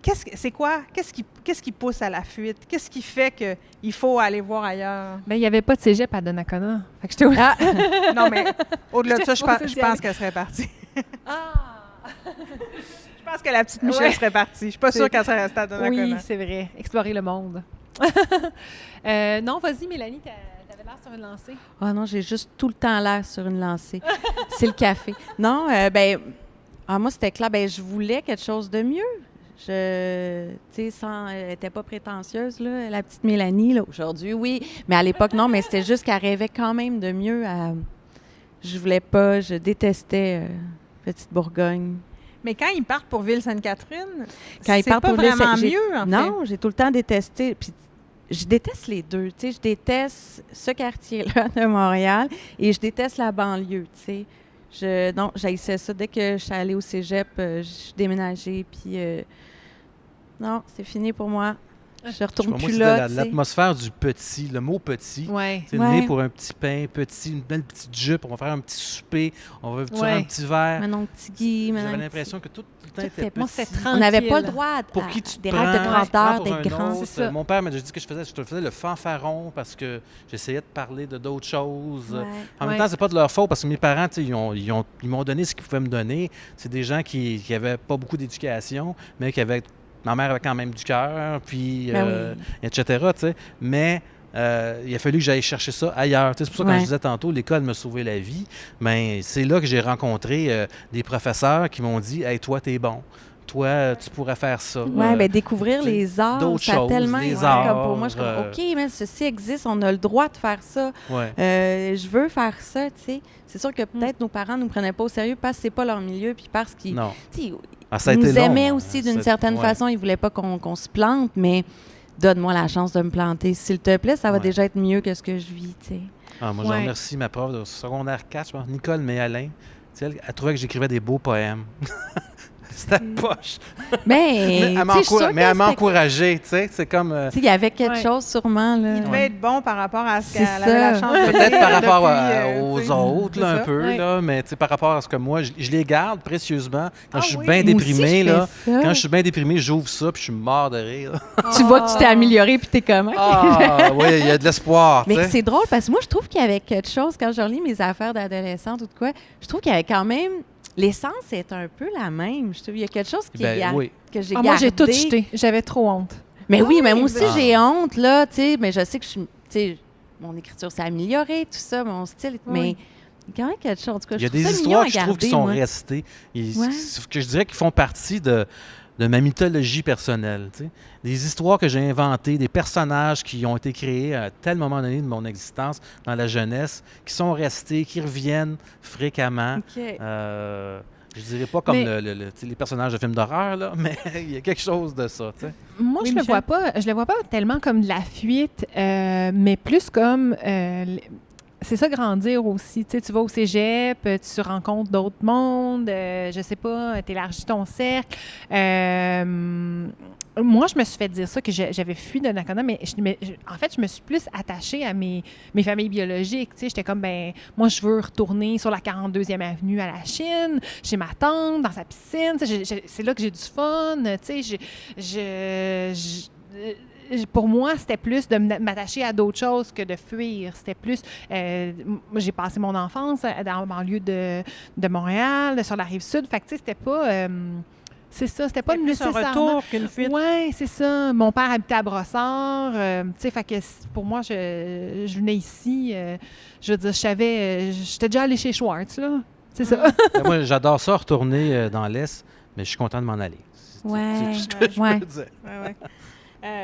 Qu'est-ce qui pousse à la fuite? Qu'est-ce qui fait qu'il faut aller voir ailleurs? Ben, il n'y avait pas de cégep à Donnacona. Fait que j'étais Ah! Non, mais au-delà de ça, je supposée d'y pense aller. qu'elle serait partie. Ah! Je pense que la petite Michel Ouais. serait partie. Je suis pas C'est- sûre qu'elle serait restée à Donnacona. Oui, c'est vrai. Explorer le monde. Non, vas-y, Mélanie, t'avais l'air sur une lancée. Ah non, j'ai juste tout le temps l'air sur une lancée. C'est le café. Non, moi, c'était clair. Ben, je voulais quelque chose de mieux. Tu sais, elle n'était pas prétentieuse, là, la petite Mélanie. Là. Aujourd'hui, oui. Mais à l'époque, non. Mais c'était juste qu'elle rêvait quand même de mieux. Je voulais pas. Je détestais Petite Bourgogne. Mais quand ils partent pour Ville-Sainte-Catherine, Quand ils c'est partent pas pour vraiment Ville- mieux, en fait. Non, j'ai tout le temps détesté. Puis je déteste les deux. Tu sais, je déteste ce quartier-là de Montréal et je déteste la banlieue. Tu sais, non, j'haïssais ça. Dès que je suis allée au cégep, je suis déménagée. Puis non, c'est fini pour moi. Je retourne Moi, plus c'est là. tu sais. l'atmosphère du petit, le mot petit. Ouais. C'est Ouais. le nez pour un petit pain, petit, une belle petite jupe, on va faire un petit souper, on va faire Ouais. un petit verre. Manon Petit Guy, Manon J'avais Petit- l'impression que tout le temps Tout était était- moi, petit. c'était On n'avait pas le tranquille. droit Pour qui tu te des prends, rêves de tu te grandeur, prends pour d'être un grand. autre. C'est ça. Mon père m'a déjà dit que je te faisais le fanfaron parce que j'essayais de parler de d'autres choses. Ouais. En même Ouais. temps, c'est pas de leur faute parce que mes parents, tu sais, ils m'ont donné ce qu'ils pouvaient me donner. C'est des gens qui avaient pas beaucoup d'éducation, mais qui avaient. Ma mère avait quand même du cœur, puis Ben oui. etc. tu sais. Mais il a fallu que j'aille chercher ça ailleurs. Tu sais, c'est pour ça que quand Ouais. je disais tantôt, l'école me sauvait la vie. Mais c'est là que j'ai rencontré des professeurs qui m'ont dit, hey, toi, t'es bon. Toi, tu pourrais faire ça. Oui, ben découvrir tu sais, les arts, d'autres ça a choses, tellement les été arts, comme pour moi, je suis comme, OK, mais ceci existe, on a le droit de faire ça. Ouais. Je veux faire ça, tu sais. C'est sûr que peut-être nos parents ne nous prenaient pas au sérieux parce que c'est pas leur milieu, puis parce qu'ils Non. tu sais, Ah, ça a ils été nous long, aimaient hein. aussi d'une Ça- certaine ouais. façon. Ils voulaient pas qu'on se plante, mais donne-moi la chance de me planter. S'il te plaît, ça va Ouais. déjà être mieux que ce que je vis, tu sais. Ah, moi, je Ouais. remercie ma prof de secondaire 4, je pense, Nicole Méalin. Tu sais, elle trouvait que j'écrivais des beaux poèmes. C'était poche. Mais Mais elle m'a encouragé, tu sais. C'est comme... il y avait quelque Ouais. chose sûrement. Là. Il devait être bon par rapport à ce C'est qu'elle avait la ça. chance de Peut-être lire par rapport depuis, aux tu sais, autres, là, c'est un ça. peu, Ouais. là, mais par rapport à ce que moi, je les garde précieusement. Quand Ah je suis oui. bien Moi aussi, déprimé, je là, fais ça. quand je suis bien déprimé, j'ouvre ça puis je suis mort de rire. Tu vois que tu t'es amélioré puis t'es comment? Ah, oui, il y a de l'espoir, tu Mais sais. c'est drôle parce que moi, je trouve qu'il y avait quelque chose, quand je relis mes affaires d'adolescente ou de quoi, je trouve qu'il y avait quand même. L'essence est un peu la même. Je trouve qu'il y a quelque chose qui Ben, oui. que j'ai Ah, gardé. moi, j'ai tout jeté. J'avais trop honte. Mais oui, mais moi aussi, ben- j'ai honte, là, tu sais, mais je sais que je suis. Tu sais, mon écriture s'est améliorée, tout ça, mon style. Mais il y a quand même quelque chose. En tout cas, Il y a je trouve des ça histoires mignon que je à trouve qui garder, sont moi. restées, Ouais. que je dirais qui font partie de ma mythologie personnelle. Tu sais. Des histoires que j'ai inventées, des personnages qui ont été créés à tel moment donné de mon existence, dans la jeunesse, qui sont restés, qui reviennent fréquemment. OK. Je dirais pas comme Mais- tu sais, les personnages de films d'horreur, là, mais il y a quelque chose de ça. Tu sais. Moi, Oui, je le Michel? vois pas. Je le vois pas tellement comme de la fuite, mais plus comme c'est ça, grandir aussi. Tu sais, tu vas au cégep, tu rencontres d'autres mondes, je sais pas, tu élargis ton cercle. Moi, je me suis fait dire ça, que j'avais fui de Nakona, mais en fait, je me suis plus attachée à mes familles biologiques. Tu sais, j'étais comme, ben, moi, je veux retourner sur la 42e avenue à la Chine, chez ma tante, dans sa piscine. Tu sais, c'est là que j'ai du fun. Tu sais, pour moi, c'était plus de m'attacher à d'autres choses que de fuir. C'était plus... moi, j'ai passé mon enfance dans la banlieue de Montréal, sur la Rive-Sud. Fait que, tu sais, c'était pas... c'est ça, c'était pas C'est plus un nécessairement... retour qu'une fuite. Oui, c'est ça. Mon père habitait à Brossard. Tu sais, fait que pour moi, je venais ici. Je veux dire, j'étais déjà allée chez Schwartz, là. C'est ça. Ben, moi, j'adore ça, retourner dans l'Est, mais je suis content de m'en aller. Ouais. C'est tout ce que je Ouais. peux dire. Ouais, ouais.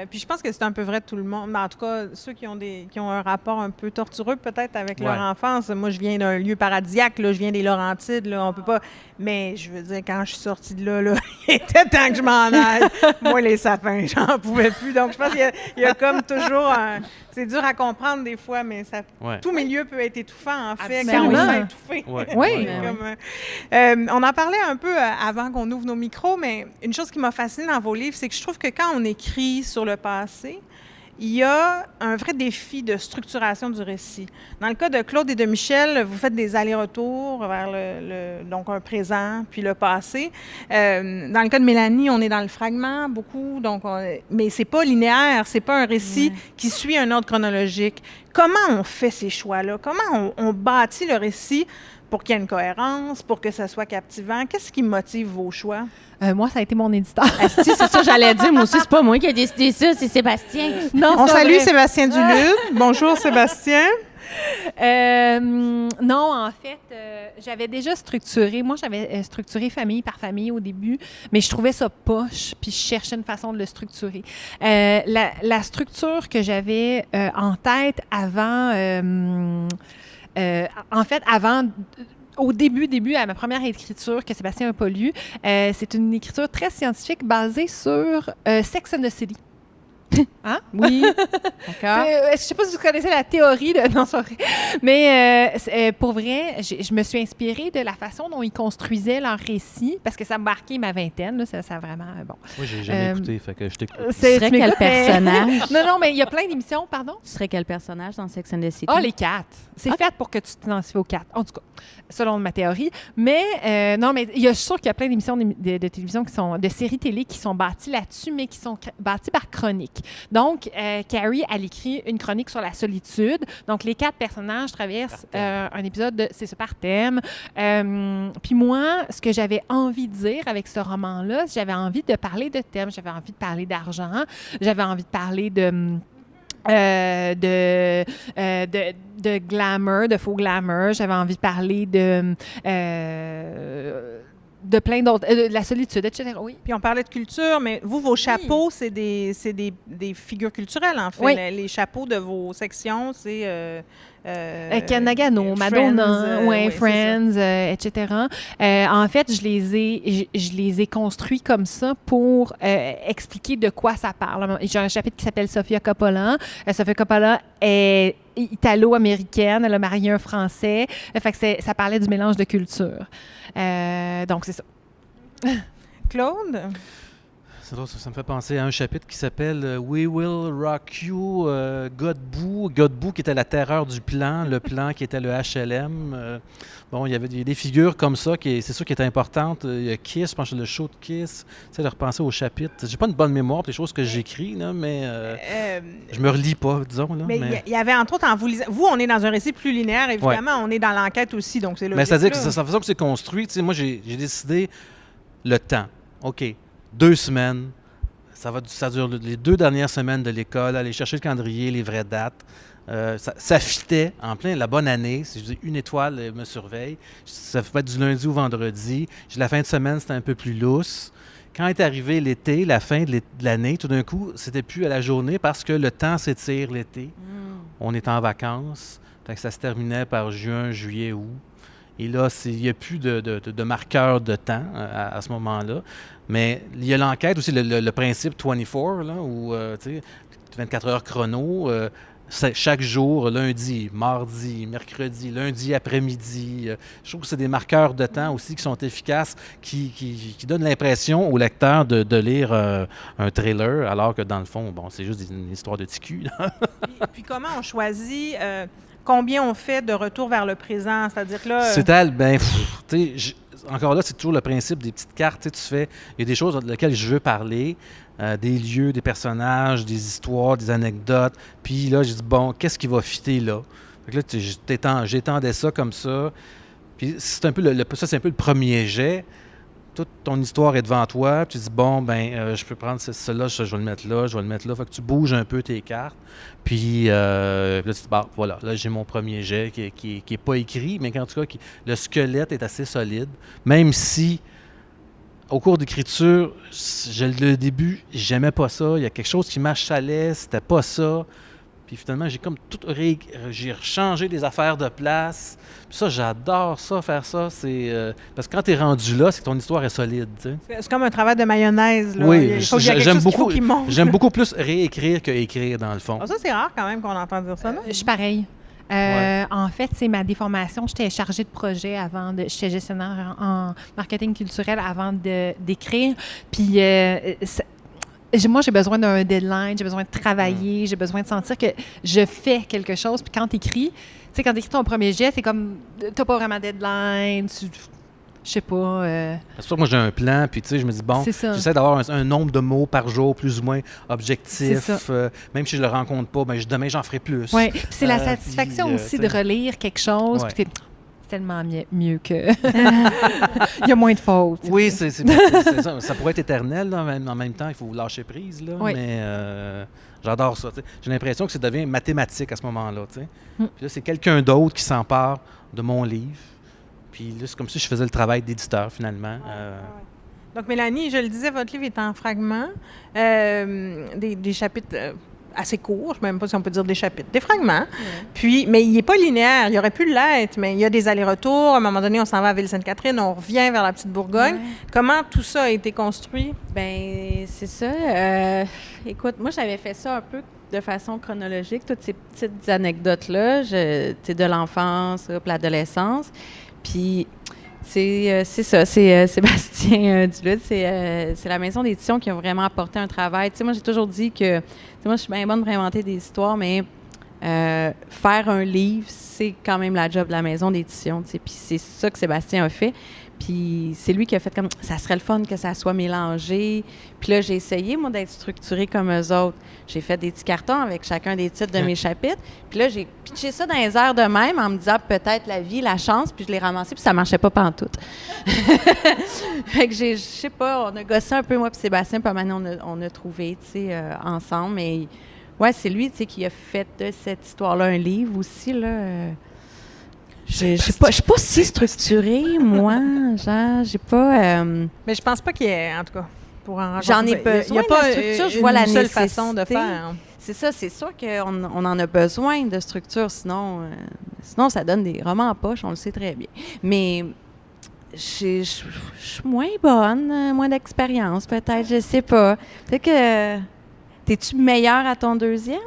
Puis je pense que c'est un peu vrai de tout le monde. Mais en tout cas, ceux qui ont un rapport un peu tortureux peut-être avec leur Ouais. enfance. Moi, je viens d'un lieu paradisiaque, là, je viens des Laurentides, là, on peut pas... Mais je veux dire, quand je suis sortie de là, il était temps que je m'en aille. Moi, les sapins, j'en pouvais plus. Donc, je pense qu'il y a comme toujours un... C'est dur à comprendre des fois, mais ça, Ouais. tout milieu peut être étouffant, en fait, Absolument. quand on se fait étouffer. Ouais. Oui. Ouais. Comme, on en parlait un peu avant qu'on ouvre nos micros, mais une chose qui m'a fascinée dans vos livres, c'est que je trouve que quand on écrit sur le passé, il y a un vrai défi de structuration du récit. Dans le cas de Claude et de Michel, vous faites des allers-retours vers donc un présent, puis le passé. Dans le cas de Mélanie, on est dans le fragment beaucoup, donc mais c'est pas linéaire, c'est pas un récit qui suit un ordre chronologique. Comment on fait ces choix-là? Comment on bâtit le récit pour qu'il y ait une cohérence, pour que ça soit captivant? Qu'est-ce qui motive vos choix? Moi, ça a été mon éditeur. Asti, c'est ça que j'allais dire. Moi aussi, c'est pas moi qui ai décidé ça, c'est Sébastien. Non, On c'est pas salue vrai. Sébastien Duluth. Bonjour Sébastien. Non, en fait, j'avais déjà structuré. Moi, j'avais structuré famille par famille au début, mais je trouvais ça poche, puis je cherchais une façon de le structurer. La structure que j'avais en tête avant, en fait, avant. Au début, à ma première écriture que Sébastien n'a pas lue, c'est une écriture très scientifique basée sur Sex and the City. Hein? Oui. D'accord. Je ne sais pas si vous connaissez la théorie de... Non, c'est pas vrai. Mais pour vrai, je me suis inspirée de la façon dont ils construisaient leur récit, parce que ça m'a marqué ma vingtaine. Là, ça a vraiment... Bon. Moi, j'ai jamais écouté, fait que je t'écoute. Tu serais tu quel m'écoutes, mais- personnage? Non, mais il y a plein d'émissions, pardon. Tu serais quel personnage dans Sex and the City? Ah, les quatre. C'est fait pour que tu t'identifies aux quatre, en tout cas, selon ma théorie. Mais non, mais je suis sûre qu'il y a plein d'émissions de télévision qui sont de séries télé qui sont bâties là-dessus, mais qui sont bâties par chronique. Donc, Carrie, elle écrit une chronique sur la solitude. Donc, les quatre personnages traversent un épisode c'est ça, par thème. Puis moi, ce que j'avais envie de dire avec ce roman-là, j'avais envie de parler de thèmes, j'avais envie de parler d'argent, j'avais envie de parler de glamour, de faux glamour. J'avais envie de parler de plein d'autres, de la solitude, etc. Oui. Puis on parlait de culture, mais vous, vos chapeaux, c'est des figures culturelles, en fait. Oui. Les chapeaux de vos sections, c'est... Ken Nagano, Madonna, oui, Friends, etc. En fait, je les ai construits comme ça pour expliquer de quoi ça parle. J'ai un chapitre qui s'appelle Sofia Coppola. Sofia Coppola est italo-américaine, elle a marié un Français. Fait que ça parlait du mélange de cultures. Donc, c'est ça. Claude? C'est drôle, ça me fait penser à un chapitre qui s'appelle We Will Rock You, Godbout. Godbout qui était la terreur du plan, le plan qui était le HLM. Bon, il y avait des figures comme ça, c'est sûr qui étaient importantes. Il y a Kiss, je pense que le show de Kiss. Tu sais, de repenser au chapitre. J'ai pas une bonne mémoire pour les choses que j'écris, là, mais je me relis pas, disons. Là, mais il y avait entre autres, en vous lisant, vous, on est dans un récit plus linéaire, évidemment, on est dans l'enquête aussi, donc c'est logique. Mais c'est-à-dire que c'est la façon que c'est construit. Tu sais, moi, j'ai décidé le temps. OK. 2 semaines, ça dure les 2 dernières semaines de l'école, aller chercher le calendrier, les vraies dates. Ça fitait en plein la bonne année. Si je dis une étoile me surveille, ça peut être du lundi au vendredi. La fin de semaine, c'était un peu plus lousse. Quand est arrivé l'été, la fin de l'année, tout d'un coup, c'était plus à la journée parce que le temps s'étire l'été. On est en vacances. Fait que ça se terminait par juin, juillet, août. Et là, il n'y a plus de marqueur de temps à ce moment-là. Mais il y a l'enquête aussi, le principe 24, là, où, tu sais, 24 heures chrono, chaque jour, lundi, mardi, mercredi, lundi après-midi. Je trouve que c'est des marqueurs de temps aussi qui sont efficaces, qui donnent l'impression au lecteur de lire un trailer, alors que dans le fond, bon, c'est juste une histoire de TQ. Puis comment on choisit... combien on fait de retour vers le présent? C'est-à-dire que là... Encore là, c'est toujours le principe des petites cartes. Tu fais, il y a des choses dans lesquelles je veux parler, des lieux, des personnages, des histoires, des anecdotes. Puis là, j'ai dit, bon, qu'est-ce qui va fitter là? Fait que là, j'étendais ça comme ça. Puis c'est un peu ça, c'est un peu le premier jet. Toute ton histoire est devant toi, puis tu dis, bon, je peux prendre celle-là, je vais le mettre là, je vais le mettre là. Fait que tu bouges un peu tes cartes, puis là, tu dis, voilà, là, j'ai mon premier jet qui est pas écrit, mais en tout cas, le squelette est assez solide, même si, au cours d'écriture, le début, j'aimais pas ça, il y a quelque chose qui m'achalait, c'était pas ça. Puis finalement, j'ai comme j'ai rechangé les affaires de place. Puis ça, j'adore ça, faire ça. Parce que quand tu es rendu là, c'est que ton histoire est solide. Tu sais. C'est comme un travail de mayonnaise. Là. Oui, j'aime beaucoup plus réécrire que écrire, dans le fond. Ça, c'est rare quand même qu'on entend dire ça, non? Je suis pareil. En fait, c'est ma déformation. J'étais chargée de projet j'étais gestionnaire en marketing culturel avant d'écrire. Puis moi, j'ai besoin d'un deadline, j'ai besoin de travailler, j'ai besoin de sentir que je fais quelque chose. Puis quand tu écris, quand tu écris ton premier jet, c'est comme, t'as pas vraiment de deadline, je sais pas. C'est sûr que moi, j'ai un plan, puis tu sais, je me dis, bon, j'essaie d'avoir un nombre de mots par jour plus ou moins objectif. Même si je le rencontre pas, demain, j'en ferai plus. Oui, puis c'est la satisfaction aussi de relire quelque chose, puis tellement mieux que... Il y a moins de fautes. Oui, c'est ça. Ça pourrait être éternel, là, en même temps, il faut lâcher prise, là, mais j'adore ça. T'sais. J'ai l'impression que ça devient mathématique à ce moment-là. Puis là, c'est quelqu'un d'autre qui s'empare de mon livre. Puis là, c'est comme si je faisais le travail d'éditeur, finalement. Donc, Mélanie, je le disais, votre livre est en fragments, des chapitres... assez court, je ne sais même pas si on peut dire des chapitres, des fragments. Puis, mais il n'est pas linéaire, il aurait pu l'être, mais il y a des allers-retours. À un moment donné, on s'en va à Ville-Sainte-Catherine, on revient vers la petite Bourgogne. Comment tout ça a été construit? Bien, c'est ça. Écoute, moi, j'avais fait ça un peu de façon chronologique, toutes ces petites anecdotes-là, de l'enfance, l'adolescence. Puis, c'est ça, c'est Sébastien Duluth, c'est la maison d'édition qui a vraiment apporté un travail. Tu sais, moi, j'ai toujours dit que, moi, je suis bien bonne pour inventer des histoires, mais faire un livre, c'est quand même la job de la maison d'édition, tu sais. Puis c'est ça que Sébastien a fait. Puis c'est lui qui a fait comme, ça serait le fun que ça soit mélangé. Puis là, j'ai essayé, moi, d'être structurée comme eux autres. J'ai fait des petits cartons avec chacun des titres de mes chapitres. Puis là, j'ai pitché ça dans les airs de même en me disant peut-être la vie, la chance, puis je l'ai ramassé, puis ça marchait pas pantoute. Fait que je sais pas, on a gossé un peu, moi puis Sébastien, puis maintenant on a trouvé, tu sais, ensemble. Mais ouais, c'est lui, tu sais, qui a fait de cette histoire-là un livre aussi, là. Je suis pas si structurée, moi. Genre, j'ai pas... Mais je pense pas qu'il y ait, en tout cas, pour en raconter. J'en ai besoin. Il n'y a pas de structure, je vois la seule nécessité. façon de faire. C'est ça, c'est sûr qu'on en a besoin de structure, sinon ça donne des romans en poche, on le sait très bien. Mais je suis moins bonne, moins d'expérience peut-être, je sais pas. Peut-être que... T'es-tu meilleure à ton deuxième?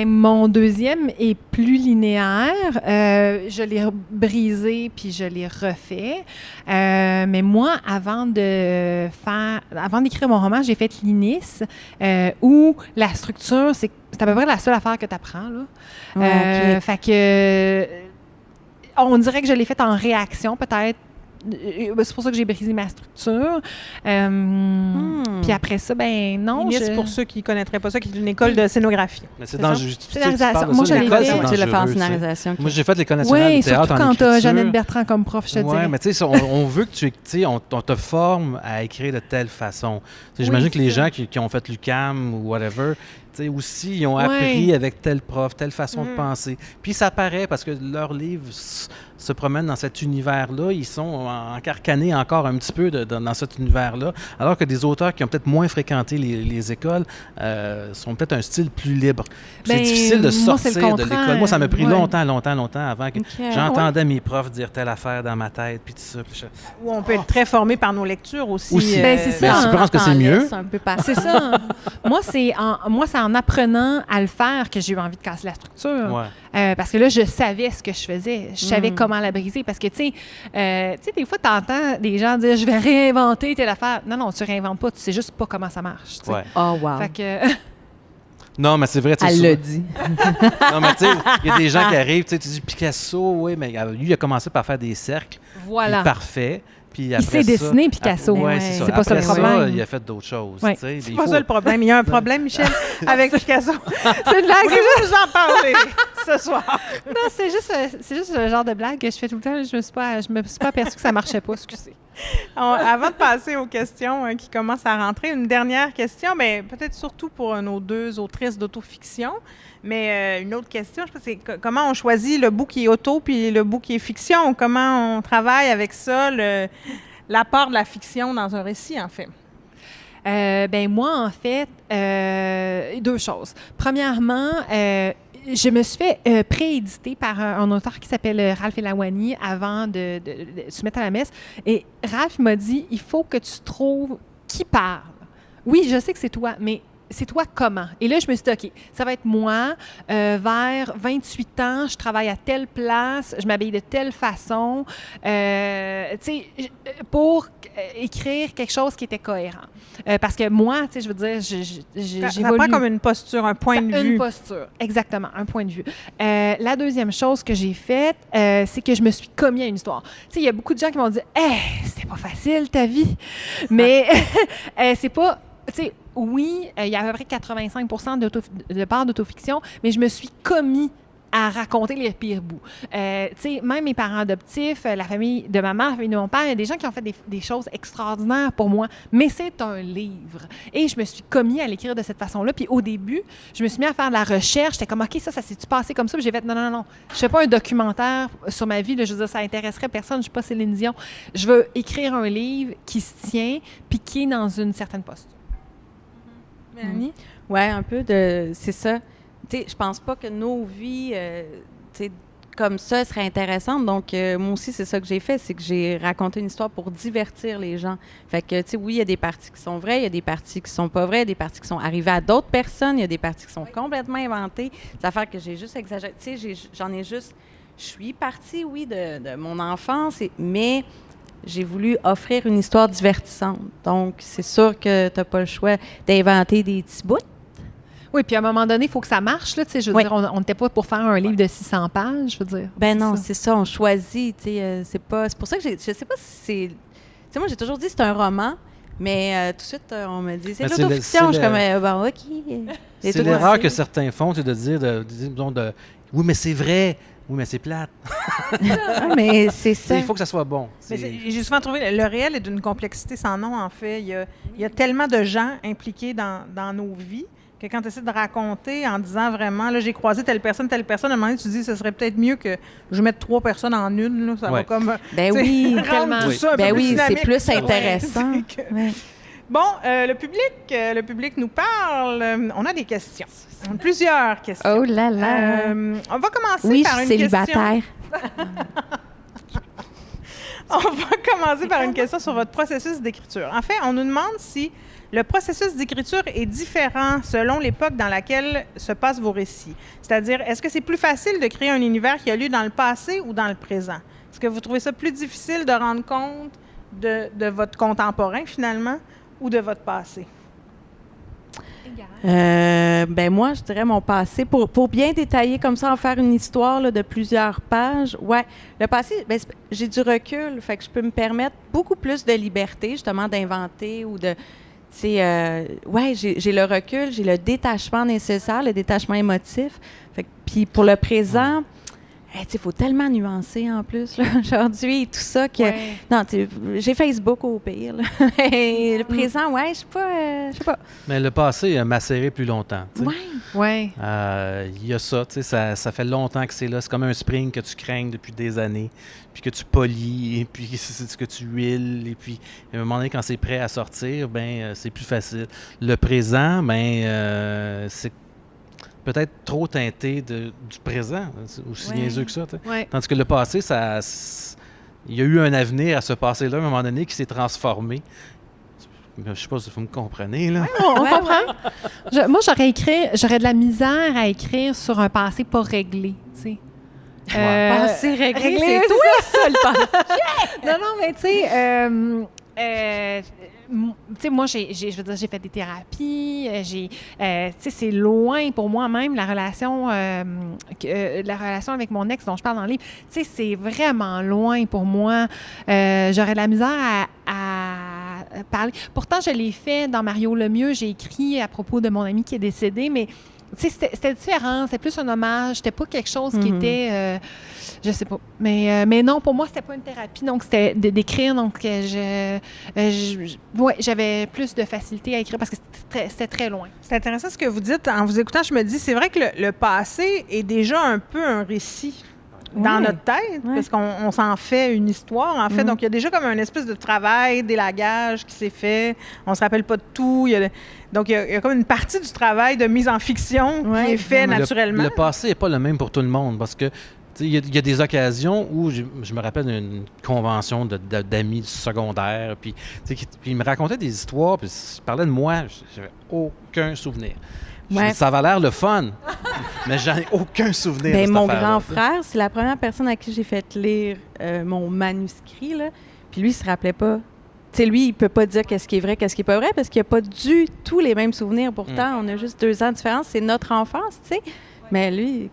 Mon deuxième est plus linéaire. Je l'ai brisé puis je l'ai refait. Mais moi, avant d'écrire mon roman, j'ai fait l'INIS, où la structure, c'est à peu près la seule affaire que tu apprends. Là. Fait que on dirait que je l'ai fait en réaction, peut-être. C'est pour ça que j'ai brisé ma structure. Puis après ça, non. C'est pour ceux qui ne connaîtraient pas ça, qui est une école de scénographie. Mais c'est dans scénarisation. Moi, je l'ai fait. C'est le faire en scénarisation. Moi, j'ai fait l'École nationale du théâtre surtout en quand tu as écriture. Jeannette Bertrand comme prof, je te dirais. Oui, mais tu sais, on veut que on te forme à écrire de telle façon. J'imagine que les gens qui ont fait l'UQAM ou whatever, aussi, ils ont appris avec tel prof, telle façon de penser. Puis ça paraît parce que leurs livres se promènent dans cet univers-là. Ils sont encarcanés encore un petit peu dans cet univers-là, alors que des auteurs qui ont peut-être moins fréquenté les écoles sont peut-être un style plus libre. C'est difficile de sortir de l'école. Moi, ça m'a pris longtemps avant que j'entendais mes profs dire telle affaire dans ma tête, puis tout ça. Ou on peut être très formé par nos lectures aussi. C'est ça. Je pense que c'est mieux. C'est ça. Moi, c'est en apprenant à le faire que j'ai eu envie de casser la structure. Parce que là, je savais ce que je faisais. Je savais comment la briser. Parce que, tu sais, des fois, tu entends des gens dire « je vais réinventer telle affaire ». Non, tu réinventes pas. Tu sais juste pas comment ça marche. Ouais. Oh, wow. Fait que... Non, mais c'est vrai. Elle l'a dit. Non, mais tu sais, il y a des gens qui arrivent, tu dis Picasso, oui, mais lui, il a commencé par faire des cercles. Voilà. Puis parfait. Puis après il s'est dessiné, Picasso. C'est pas ça le problème. Il a fait d'autres choses. C'est pas ça le problème. Il y a un problème, Michel, avec Picasso. C'est une blague. Voulez-vous nous en parler ce soir? Non, c'est juste le genre de blague que je fais tout le temps. Je me suis pas aperçue que ça marchait pas. Excusez. Avant de passer aux questions qui commencent à rentrer, une dernière question, mais peut-être surtout pour nos deux autrices d'autofiction. Mais une autre question, je pense, c'est comment on choisit le bout qui est auto puis le bout qui est fiction? Comment on travaille avec ça, l'apport de la fiction dans un récit, en fait? Moi, en fait, deux choses. Premièrement, je me suis fait prééditer par un auteur qui s'appelle Ralph Elawani avant de se mettre à la messe. Et Ralph m'a dit, il faut que tu trouves qui parle. Oui, je sais que c'est toi, mais c'est toi comment? Et là, je me suis dit, OK, ça va être moi, vers 28 ans, je travaille à telle place, je m'habille de telle façon, tu sais, pour écrire quelque chose qui était cohérent. Parce que moi, tu sais, je veux dire, j'évolue. Ça prend comme une posture, un point de vue. Une posture, exactement, un point de vue. La deuxième chose que j'ai faite, c'est que je me suis commis à une histoire. Tu sais, il y a beaucoup de gens qui m'ont dit, « Hey, c'était pas facile ta vie! » Mais c'est pas, tu sais, oui, il y a à peu près 85% de part d'autofiction, mais je me suis commis à raconter les pires bouts. Tu sais, même mes parents adoptifs, la famille de ma mère, la famille de mon père, il y a des gens qui ont fait des choses extraordinaires pour moi, mais c'est un livre. Et je me suis commis à l'écrire de cette façon-là. Puis au début, je me suis mis à faire de la recherche. J'étais comme, OK, ça s'est-tu passé comme ça? Puis j'ai fait, non. Je fais pas un documentaire sur ma vie. Là, je veux dire, ça intéresserait personne. Je suis pas Céline Dion. Je veux écrire un livre qui se tient puis qui est dans une certaine posture. Mélanie? Oui, un peu de... C'est ça. Tu sais, je pense pas que nos vies, tu sais, comme ça, seraient intéressantes. Donc, moi aussi, c'est ça que j'ai fait, c'est que j'ai raconté une histoire pour divertir les gens. Fait que, tu sais, oui, il y a des parties qui sont vraies, il y a des parties qui sont pas vraies, il y a des parties qui sont arrivées à d'autres personnes, il y a des parties qui sont complètement inventées. C'est l'affaire que j'ai juste exagéré. Tu sais, j'en ai juste... Je suis partie, oui, de mon enfance, mais... J'ai voulu offrir une histoire divertissante. Donc, c'est sûr que tu n'as pas le choix d'inventer des petits bouts. Oui, puis à un moment donné, il faut que ça marche. Là, je veux dire, on n'était pas pour faire un livre de 600 pages, je veux dire. Ben non, c'est ça, on choisit. C'est pour ça que je sais pas si c'est... Tu sais, moi, j'ai toujours dit que c'est un roman, mais tout de suite, on me dit, c'est l'autofiction. Je suis comme, OK. C'est l'erreur que certains font, c'est de dire, oui, mais c'est vrai. Oui, mais c'est plate. Mais c'est ça. Il faut que ça soit bon. J'ai souvent trouvé le réel est d'une complexité sans nom, en fait. Il y a tellement de gens impliqués dans nos vies que quand tu essaies de raconter en disant vraiment, là, j'ai croisé telle personne, à un moment donné, tu te dis, ce serait peut-être mieux que je mette 3 personnes en une. Là, ça va comme... Ben oui, tellement. Tout ça, ben oui, c'est plus intéressant. Ouais. Bon, le public nous parle. On a des questions. Plusieurs questions. Oh là là. On va commencer par une célibataire. On va commencer par une question sur votre processus d'écriture. En fait, on nous demande si le processus d'écriture est différent selon l'époque dans laquelle se passent vos récits. C'est-à-dire, est-ce que c'est plus facile de créer un univers qui a lieu dans le passé ou dans le présent? Est-ce que vous trouvez ça plus difficile de rendre compte de votre contemporain, finalement, ou de votre passé? Ben moi, je dirais mon passé. Pour bien détailler comme ça, en faire une histoire là, de plusieurs pages, ouais. Le passé, ben, j'ai du recul, fait que je peux me permettre beaucoup plus de liberté, justement, d'inventer ou de... ouais, j'ai le recul, j'ai le détachement nécessaire, le détachement émotif. Fait que, puis pour le présent... Il faut tellement nuancer en plus là, aujourd'hui et tout ça que non, j'ai Facebook au pire. Le présent, ouais, je sais pas. Mais le passé a macéré plus longtemps. Ouais. Il y a ça, tu sais, ça fait longtemps que c'est là. C'est comme un spring que tu craignes depuis des années, puis que tu polis, et puis c'est ce que tu huiles, et puis à un moment donné, quand c'est prêt à sortir, c'est plus facile. Le présent, c'est peut-être trop teinté du présent, aussi niaiseux que ça. Ouais. Tandis que le passé, il y a eu un avenir à ce passé-là, à un moment donné, qui s'est transformé. Je ne sais pas si vous me comprenez, là. On comprend. Moi, j'aurais de la misère à écrire sur un passé pas réglé, tu sais. Passé réglé, c'est toi, ça, le passé. Non, mais tu sais, moi, j'ai fait des thérapies, tu sais, c'est loin pour moi-même, la relation avec mon ex dont je parle dans le livre, tu sais, c'est vraiment loin pour moi. J'aurais de la misère à parler. Pourtant, je l'ai fait dans Mario Lemieux, j'ai écrit à propos de mon ami qui est décédé, mais tu sais, c'était différent, c'était plus un hommage, c'était pas quelque chose qui était... je sais pas. Mais non, pour moi, c'était pas une thérapie, donc c'était d'écrire. Donc, j'avais plus de facilité à écrire parce que c'était très loin. C'est intéressant ce que vous dites. En vous écoutant, je me dis, c'est vrai que le passé est déjà un peu un récit dans notre tête, parce qu'on s'en fait une histoire, en fait. Donc, il y a déjà comme un espèce de travail, d'élagage qui s'est fait. On se rappelle pas de tout. Donc, il y a comme une partie du travail de mise en fiction qui est fait naturellement. Le passé n'est pas le même pour tout le monde parce que il y a des occasions où je me rappelle d'une convention d'amis du secondaire, puis ils me racontaient des histoires, puis ils parlaient de moi, j'avais aucun souvenir. Ça avait l'air le fun, mais j'en ai aucun souvenir de cette mon affaire-là, grand frère, c'est la première personne à qui j'ai fait lire mon manuscrit, là, puis lui, il se rappelait pas. Tu sais, lui, il peut pas dire qu'est-ce qui est vrai, qu'est-ce qui est pas vrai, parce qu'il a pas du tout les mêmes souvenirs. Pourtant, on a juste 2 ans de différence, c'est notre enfance, tu sais. Mais lui,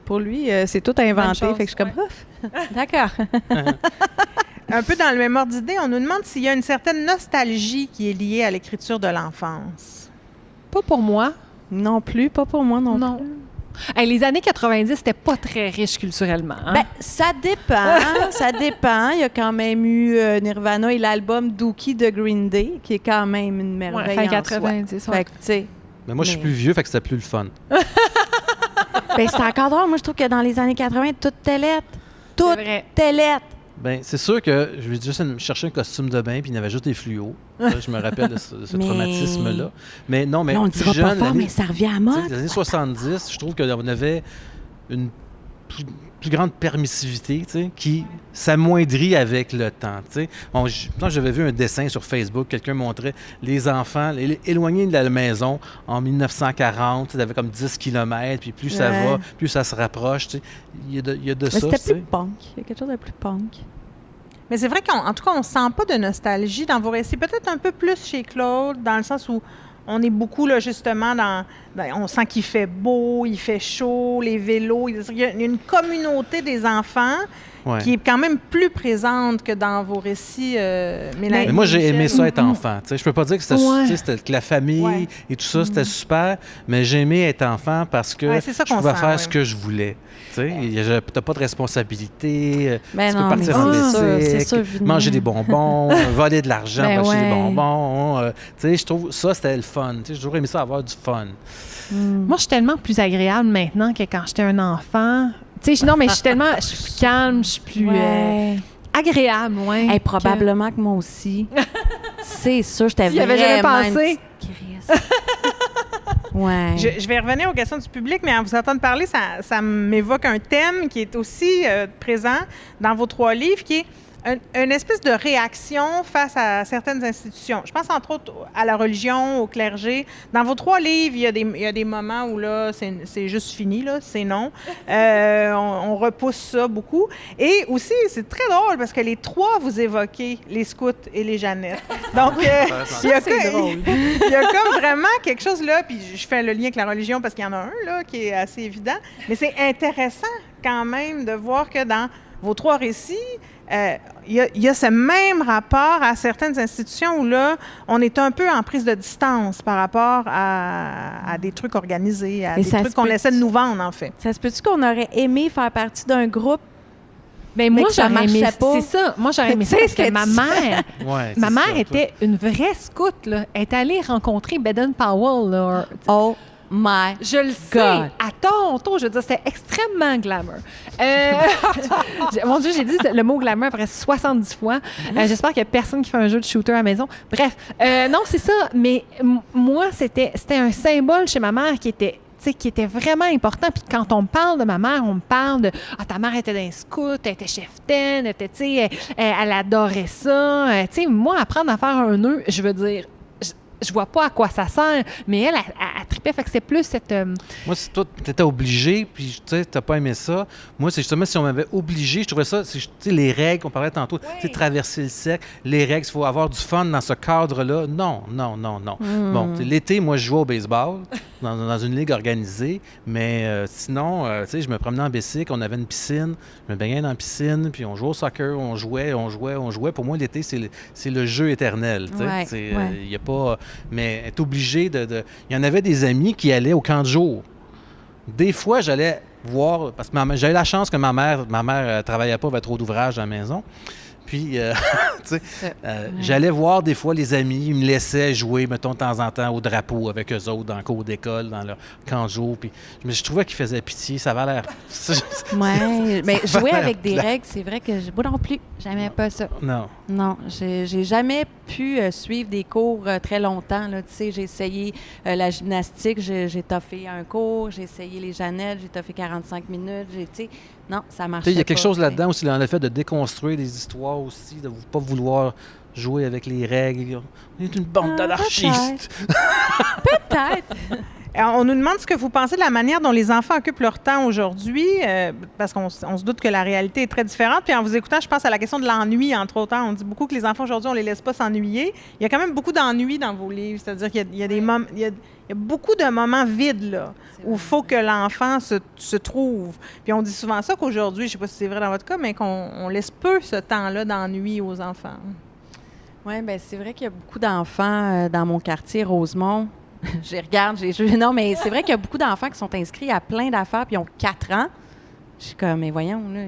pour lui, c'est tout inventé. Fait que je suis comme, ouf, d'accord. Un peu dans le même ordre d'idée, on nous demande s'il y a une certaine nostalgie qui est liée à l'écriture de l'enfance. Pas pour moi. Non plus, pas pour moi non plus. Hey, les années 90, c'était pas très riche culturellement. Hein? Ben, ça dépend. Ça dépend. Il y a quand même eu Nirvana et l'album Dookie de Green Day, qui est quand même une merveille. Fin 90, Fait que, tu sais. Mais moi, je suis plus vieux, fait que c'était plus le fun. Ben, c'est encore drôle. Moi, je trouve que dans les années 80, tout était lettre. Tout était lettre. Ben, c'est sûr que je vais juste chercher un costume de bain, puis il y avait juste des fluos. Ça, je me rappelle de ce traumatisme-là. Mais non, mais on ne plus dira jeune, pas fort, mais ça revient à mode. Les années 70, je trouve qu'on avait une plus grande permissivité, qui s'amoindrit avec le temps. Bon, j'avais vu un dessin sur Facebook, quelqu'un montrait les enfants éloignés de la maison en 1940, ils avaient comme 10 km, puis plus ça va, plus ça se rapproche. Il y a de ça. C'était plus punk. Il y a quelque chose de plus punk. Mais c'est vrai qu'en tout cas, on ne sent pas de nostalgie dans vos récits. Peut-être un peu plus chez Claude, dans le sens où on est beaucoup, là, justement, on sent qu'il fait beau, il fait chaud, les vélos. Il y a une communauté des enfants qui est quand même plus présente que dans vos récits, Mélanie. Mais moi, j'ai aimé ça être enfant. Je peux pas dire que c'était que la famille et tout ça, c'était super, mais j'ai aimé être enfant parce que je pouvais faire ce que je voulais. Tu n'as pas de responsabilité, tu peux partir en bicycle, manger des bonbons, voler de l'argent, acheter des bonbons. Je trouve ça, c'était le fun. J'ai toujours aimé ça, avoir du fun. Moi, je suis tellement plus agréable maintenant que quand j'étais un enfant. Non, mais je suis plus calme, je suis plus agréable, Hey, probablement que moi aussi. C'est sûr, j'étais vraiment jamais pensé. Ouais. Je vais revenir aux questions du public, mais en vous entendant parler, ça m'évoque un thème qui est aussi présent dans vos 3 livres, qui est une espèce de réaction face à certaines institutions. Je pense entre autres à la religion, au clergé. Dans vos 3 livres, il y a des moments où là, c'est juste fini, là, c'est non. On repousse ça beaucoup. Et aussi, c'est très drôle parce que les 3, vous évoquez les scouts et les Jeannettes. Donc, il y a comme vraiment quelque chose là, puis je fais le lien avec la religion parce qu'il y en a un là qui est assez évident, mais c'est intéressant quand même de voir que dans vos 3 récits, il y a ce même rapport à certaines institutions où là, on est un peu en prise de distance par rapport à des trucs organisés, à des trucs qu'on essaie de nous vendre, en fait. Ça se peut-tu qu'on aurait aimé faire partie d'un groupe? Ben moi, j'aurais aimé ça. C'est ça. Moi, j'aurais aimé ça parce que ma mère était une vraie scout, là. Elle est allée rencontrer Baden-Powell, là. Oh my Je le sais. À Toronto, je veux dire, c'était extrêmement glamour. Mon Dieu, j'ai dit le mot glamour presque 70 fois. J'espère qu'il n'y a personne qui fait un jeu de shooter à la maison. Bref, non, c'est ça. Mais moi, c'était un symbole chez ma mère qui était vraiment important. Puis quand on me parle de ma mère, on me parle de « Ah, ta mère était dans les scouts, elle était cheftaine, elle adorait ça. » Tu sais, moi, apprendre à faire un nœud, je veux dire, je vois pas à quoi ça sert, mais elle tripait. Fait que c'est plus cette... Moi, si toi, tu étais obligé, puis tu n'as pas aimé ça, moi, c'est justement si on m'avait obligé, je trouvais ça, les règles, on parlait tantôt, traverser le cercle, les règles, il faut avoir du fun dans ce cadre-là. Non. Bon, l'été, moi, je jouais au baseball dans une ligue organisée, mais sinon, je me promenais en bicycle, on avait une piscine, je me baignais dans la piscine, puis on jouait au soccer, on jouait. Pour moi, l'été, c'est le jeu éternel. Il n'y a pas... Mais être obligé de... Il y en avait des amis qui allaient au camp de jour. Des fois, j'allais voir... Parce que j'avais la chance que ma mère travaillait pas, avait trop d'ouvrages à la maison. Puis, j'allais voir des fois les amis, ils me laissaient jouer, mettons, de temps en temps au drapeau avec eux autres dans le cours d'école, dans leur camp de jour. Puis, je trouvais qu'ils faisaient pitié, ça avait l'air... Oui, mais jouer avec des règles, c'est vrai que moi non plus, j'aimais pas ça. Non, j'ai jamais pu suivre des cours très longtemps. Là. Tu sais, j'ai essayé la gymnastique, j'ai toffé un cours, j'ai essayé les Jeannettes, j'ai toffé 45 minutes, non, ça marchait pas. Il y a quelque chose là-dedans aussi, dans le fait de déconstruire des histoires aussi, de ne pas vouloir jouer avec les règles. On est une bande d'anarchistes. Peut-être. On nous demande ce que vous pensez de la manière dont les enfants occupent leur temps aujourd'hui, parce qu'on se doute que la réalité est très différente. Puis en vous écoutant, je pense à la question de l'ennui, entre autres. On dit beaucoup que les enfants aujourd'hui, on les laisse pas s'ennuyer. Il y a quand même beaucoup d'ennui dans vos livres. C'est-à-dire qu'il y a des moments... Il y a beaucoup de moments vides, là, où il faut que l'enfant se trouve. Puis on dit souvent ça qu'aujourd'hui, je ne sais pas si c'est vrai dans votre cas, mais qu'on laisse peu ce temps-là d'ennui aux enfants. Oui, bien, c'est vrai qu'il y a beaucoup d'enfants dans mon quartier, Rosemont. Non, mais c'est vrai qu'il y a beaucoup d'enfants qui sont inscrits à plein d'affaires, puis ils ont 4 ans. Je suis comme, mais voyons, là,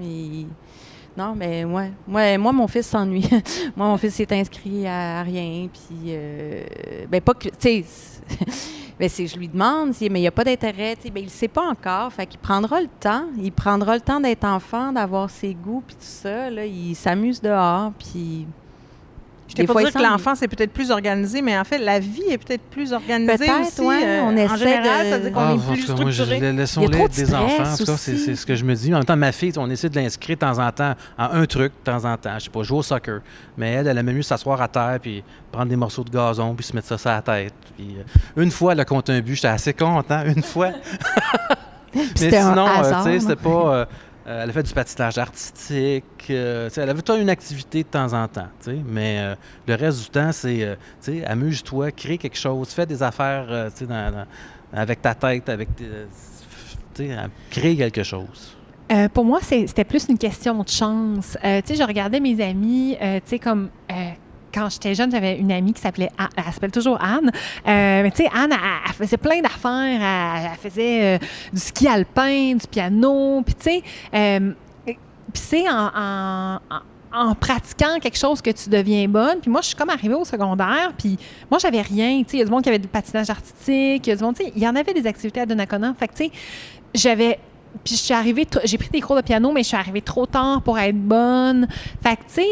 non, mais moi, mon fils s'ennuie. Moi, mon fils est inscrit à rien, puis... ben pas que... Tu sais... Ben, je lui demande, mais il n'y a pas d'intérêt. Ben, il ne sait pas encore. Fait qu'il prendra le temps. Il prendra le temps d'être enfant, d'avoir ses goûts, puis tout ça. Là, il s'amuse dehors, puis... Je ne peux pas dire que l'enfant, c'est peut-être plus organisé, mais en fait, la vie est peut-être plus organisée aussi. On essaie en général, ça veut dire qu'on est plus structuré. Laissons-les des enfants. En tout cas, c'est ce que je me dis. En même temps, ma fille, on essaie de l'inscrire de temps en temps à un truc, de temps en temps. Je ne sais pas, jouer au soccer. Mais elle aimait mieux s'asseoir à terre, puis prendre des morceaux de gazon, puis se mettre ça sur la tête. Puis, une fois, elle a compté un but. J'étais assez content, une fois. Mais sinon, c'était pas... elle a fait du patinage artistique. Elle avait toujours une activité de temps en temps. Mais le reste du temps, c'est amuse-toi, crée quelque chose, fais des affaires avec ta tête, crée quelque chose. Pour moi, c'était plus une question de chance. Je regardais mes amis, comme... quand j'étais jeune, j'avais une amie qui s'appelait Anne. Elle s'appelle toujours Anne. Mais tu sais, Anne, elle faisait plein d'affaires. Elle faisait du ski alpin, du piano. Puis tu sais, en pratiquant quelque chose que tu deviens bonne. Puis moi, je suis comme arrivée au secondaire, puis moi, j'avais rien. Tu sais, il y a du monde qui avait du patinage artistique. Il y a du monde, tu sais, il y en avait des activités à Donnacona. Fait que tu sais, puis je suis arrivée... J'ai pris des cours de piano, mais je suis arrivée trop tard pour être bonne. Fait que tu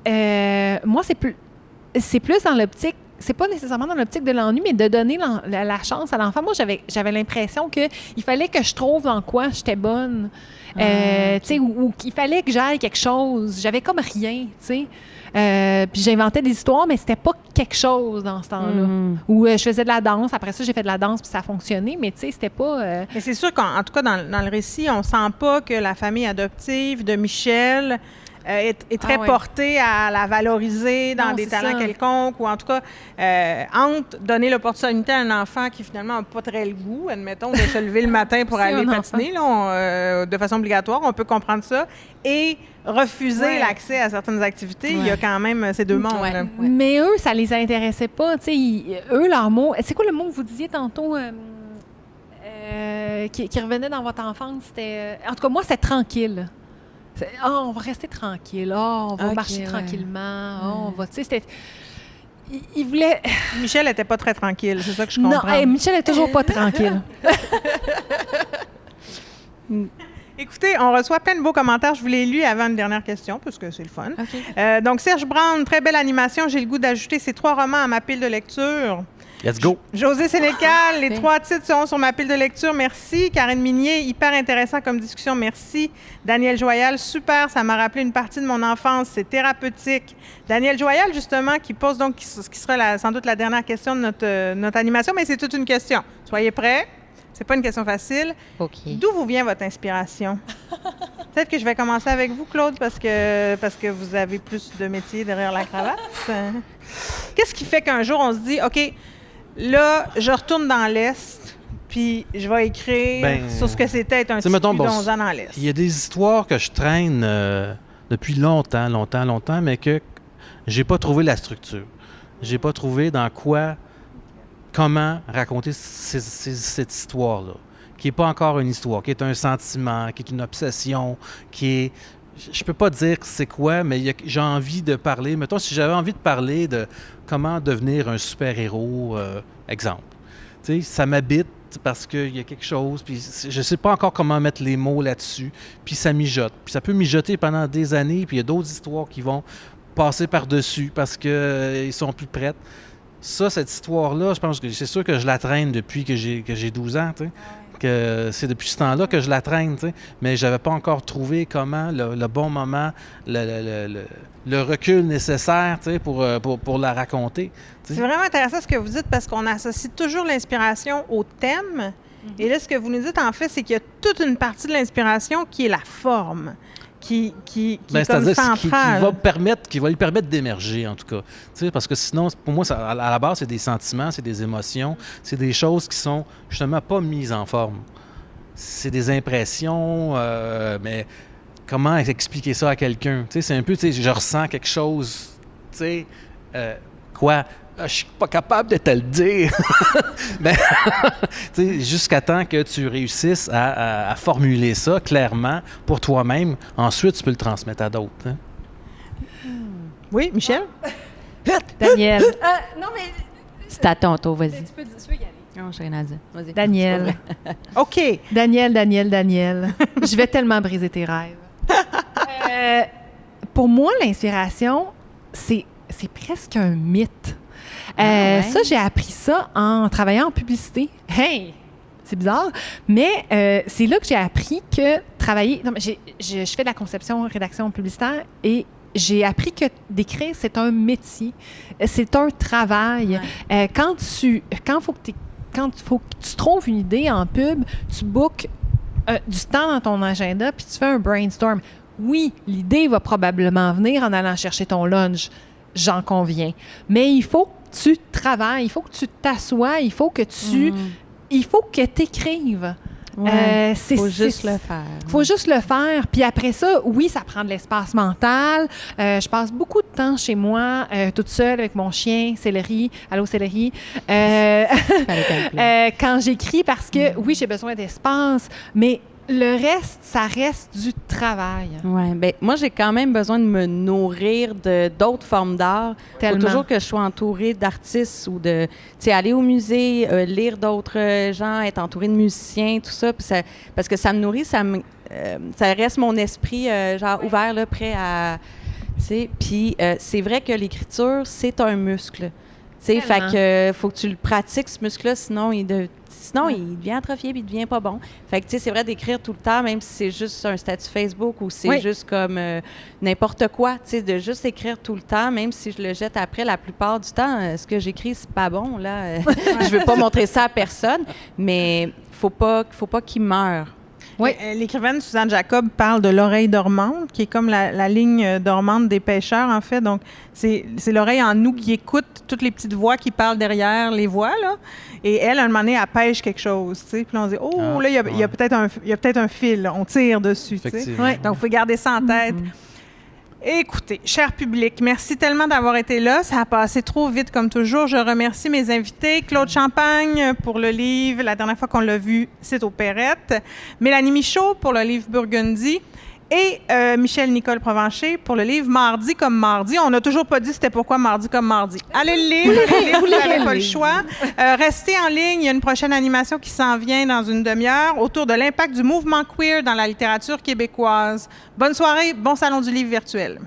sais... moi, c'est plus dans l'optique, c'est pas nécessairement dans l'optique de l'ennui, mais de donner la chance à l'enfant. Moi, j'avais l'impression qu'il fallait que je trouve dans quoi j'étais bonne, tu sais, ou qu'il fallait que j'aille quelque chose. J'avais comme rien, tu sais. Puis j'inventais des histoires, mais c'était pas quelque chose dans ce temps-là. Ou je faisais de la danse. Après ça, j'ai fait de la danse, puis ça a fonctionné, mais tu sais, c'était pas... Mais c'est sûr qu'en tout cas, dans le récit, on sent pas que la famille adoptive de Michel est très portée à la valoriser dans des talents quelconques, ou en tout cas, entre donner l'opportunité à un enfant qui finalement n'a pas très le goût, admettons, de se lever le matin pour aller patiner là, de façon obligatoire, on peut comprendre ça, et refuser l'accès à certaines activités, il y a quand même ces deux mondes. Là. Mais eux, ça les intéressait pas. Tu sais, eux, leur mot... C'est quoi le mot que vous disiez tantôt qui revenait dans votre enfance? C'était... en tout cas, moi, c'était tranquille. On va rester tranquille. On va marcher tranquillement. On va... Tu sais, c'était... Il voulait... Michel n'était pas très tranquille, c'est ça que je comprends. Non, Michel n'est toujours pas tranquille. Écoutez, on reçoit plein de beaux commentaires. Je vous les lus avant une dernière question, parce que c'est le fun. Donc, Serge Brown, très belle animation. J'ai le goût d'ajouter ces 3 romans à ma pile de lecture. Let's go! José Sénécal, les 3 titres seront sur ma pile de lecture. Merci. Karine Minier, hyper intéressant comme discussion. Merci. Daniel Joyal, super. Ça m'a rappelé une partie de mon enfance. C'est thérapeutique. Daniel Joyal, justement, qui pose donc, qui sera sans doute la dernière question de notre animation, mais c'est toute une question. Soyez prêts. C'est pas une question facile. D'où vous vient votre inspiration? Peut-être que je vais commencer avec vous, Claude, parce que vous avez plus de métier derrière la cravate. Qu'est-ce qui fait qu'un jour, on se dit, OK, là, je retourne dans l'Est, puis je vais écrire sur ce que c'était être un petit bidonzan dans l'Est? Il y a des histoires que je traîne depuis longtemps, mais que j'ai pas trouvé la structure. J'ai pas trouvé comment raconter cette histoire-là, qui n'est pas encore une histoire, qui est un sentiment, qui est une obsession, qui est... Je peux pas dire c'est quoi, mais j'ai envie de parler. Mettons, si j'avais envie de parler de comment devenir un super-héros, exemple. Tu sais, ça m'habite parce qu'il y a quelque chose, puis je sais pas encore comment mettre les mots là-dessus, puis ça mijote. Puis ça peut mijoter pendant des années, puis il y a d'autres histoires qui vont passer par-dessus parce qu'ils sont plus prêtes. Ça, cette histoire-là, je pense que c'est sûr que je la traîne depuis que j'ai 12 ans, tu sais. Que c'est depuis ce temps-là que je la traîne, tu sais. Mais j'avais pas encore trouvé comment le bon moment, le recul nécessaire, tu sais, pour la raconter. C'est vraiment intéressant ce que vous dites parce qu'on associe toujours l'inspiration au thème. Et là, ce que vous nous dites, en fait, c'est qu'il y a toute une partie de l'inspiration qui est la forme. Qui est comme centrale. Qui va lui permettre d'émerger, en tout cas. Tu sais, parce que sinon, pour moi, à la base, c'est des sentiments, c'est des émotions, c'est des choses qui sont justement pas mises en forme. C'est des impressions, mais comment expliquer ça à quelqu'un? Tu sais, c'est un peu, tu sais, je ressens quelque chose, tu sais, quoi? Je suis pas capable de te le dire. Mais jusqu'à temps que tu réussisses à formuler ça clairement pour toi-même, ensuite tu peux le transmettre à d'autres. Hein? Oui, Michel? Daniel. Non, mais... C'est à ton tour, vas-y. Tu peux y aller. Non, j'ai rien à dire. Vas-y. Daniel. OK. Daniel. Je vais tellement briser tes rêves. Pour moi, l'inspiration, c'est presque un mythe. Ça, j'ai appris ça en travaillant en publicité. Hey! C'est bizarre, mais c'est là que j'ai appris que travailler... Non, je fais de la conception, rédaction publicitaire et j'ai appris que d'écrire, c'est un métier. C'est un travail. Ouais. Quand il faut que tu trouves une idée en pub, tu bookes du temps dans ton agenda puis tu fais un brainstorm. Oui, l'idée va probablement venir en allant chercher ton lunch. J'en conviens. Mais il faut que tu travailles, il faut que tu t'assoies, il faut que tu écrives. Ouais, faut juste le faire. Faut juste le faire. Puis après ça, oui, ça prend de l'espace mental. Je passe beaucoup de temps chez moi, toute seule avec mon chien, Céleri. Allô, Céleri. Quand j'écris, parce que, oui, j'ai besoin d'espace, mais le reste, ça reste du travail. Oui, bien, moi, j'ai quand même besoin de me nourrir d'autres formes d'art. Il faut toujours que je sois entourée d'artistes ou de, tu sais, aller au musée, lire d'autres gens, être entourée de musiciens, tout ça, parce que ça me nourrit, ça reste mon esprit, genre, ouvert, là, prêt à, tu sais, puis c'est vrai que l'écriture, c'est un muscle. sais, fait Tellement. que faut que tu le pratiques, ce muscle-là, sinon il devient atrophié puis il devient pas bon. Fait que, tu sais, c'est vrai d'écrire tout le temps, même si c'est juste un statut Facebook ou c'est juste comme n'importe quoi, tu sais, de juste écrire tout le temps, même si je le jette après, la plupart du temps, ce que j'écris, c'est pas bon, là. Je veux pas montrer ça à personne, mais faut pas qu'il meure. Oui. L'écrivaine Suzanne Jacob parle de l'oreille dormante, qui est comme la ligne dormante des pêcheurs, en fait. Donc, c'est l'oreille en nous qui écoute toutes les petites voix qui parlent derrière les voix, là. Et elle, à un moment donné, elle pêche quelque chose, tu sais. Puis là, on dit, là, il y a peut-être un fil, là. On tire dessus, tu sais. Effectivement. Ouais. Donc, il faut garder ça en tête. Écoutez, cher public, merci tellement d'avoir été là. Ça a passé trop vite comme toujours. Je remercie mes invités. Claude Champagne pour le livre. La dernière fois qu'on l'a vu, c'est Opérette. Mélanie Michaud pour le livre Burgundy. Et Michel-Nicole Provencher pour le livre Mardi comme mardi. On n'a toujours pas dit c'était pourquoi Mardi comme mardi. Allez le lire, vous n'avez pas le choix. Restez en ligne, il y a une prochaine animation qui s'en vient dans une demi-heure autour de l'impact du mouvement queer dans la littérature québécoise. Bonne soirée, bon salon du livre virtuel.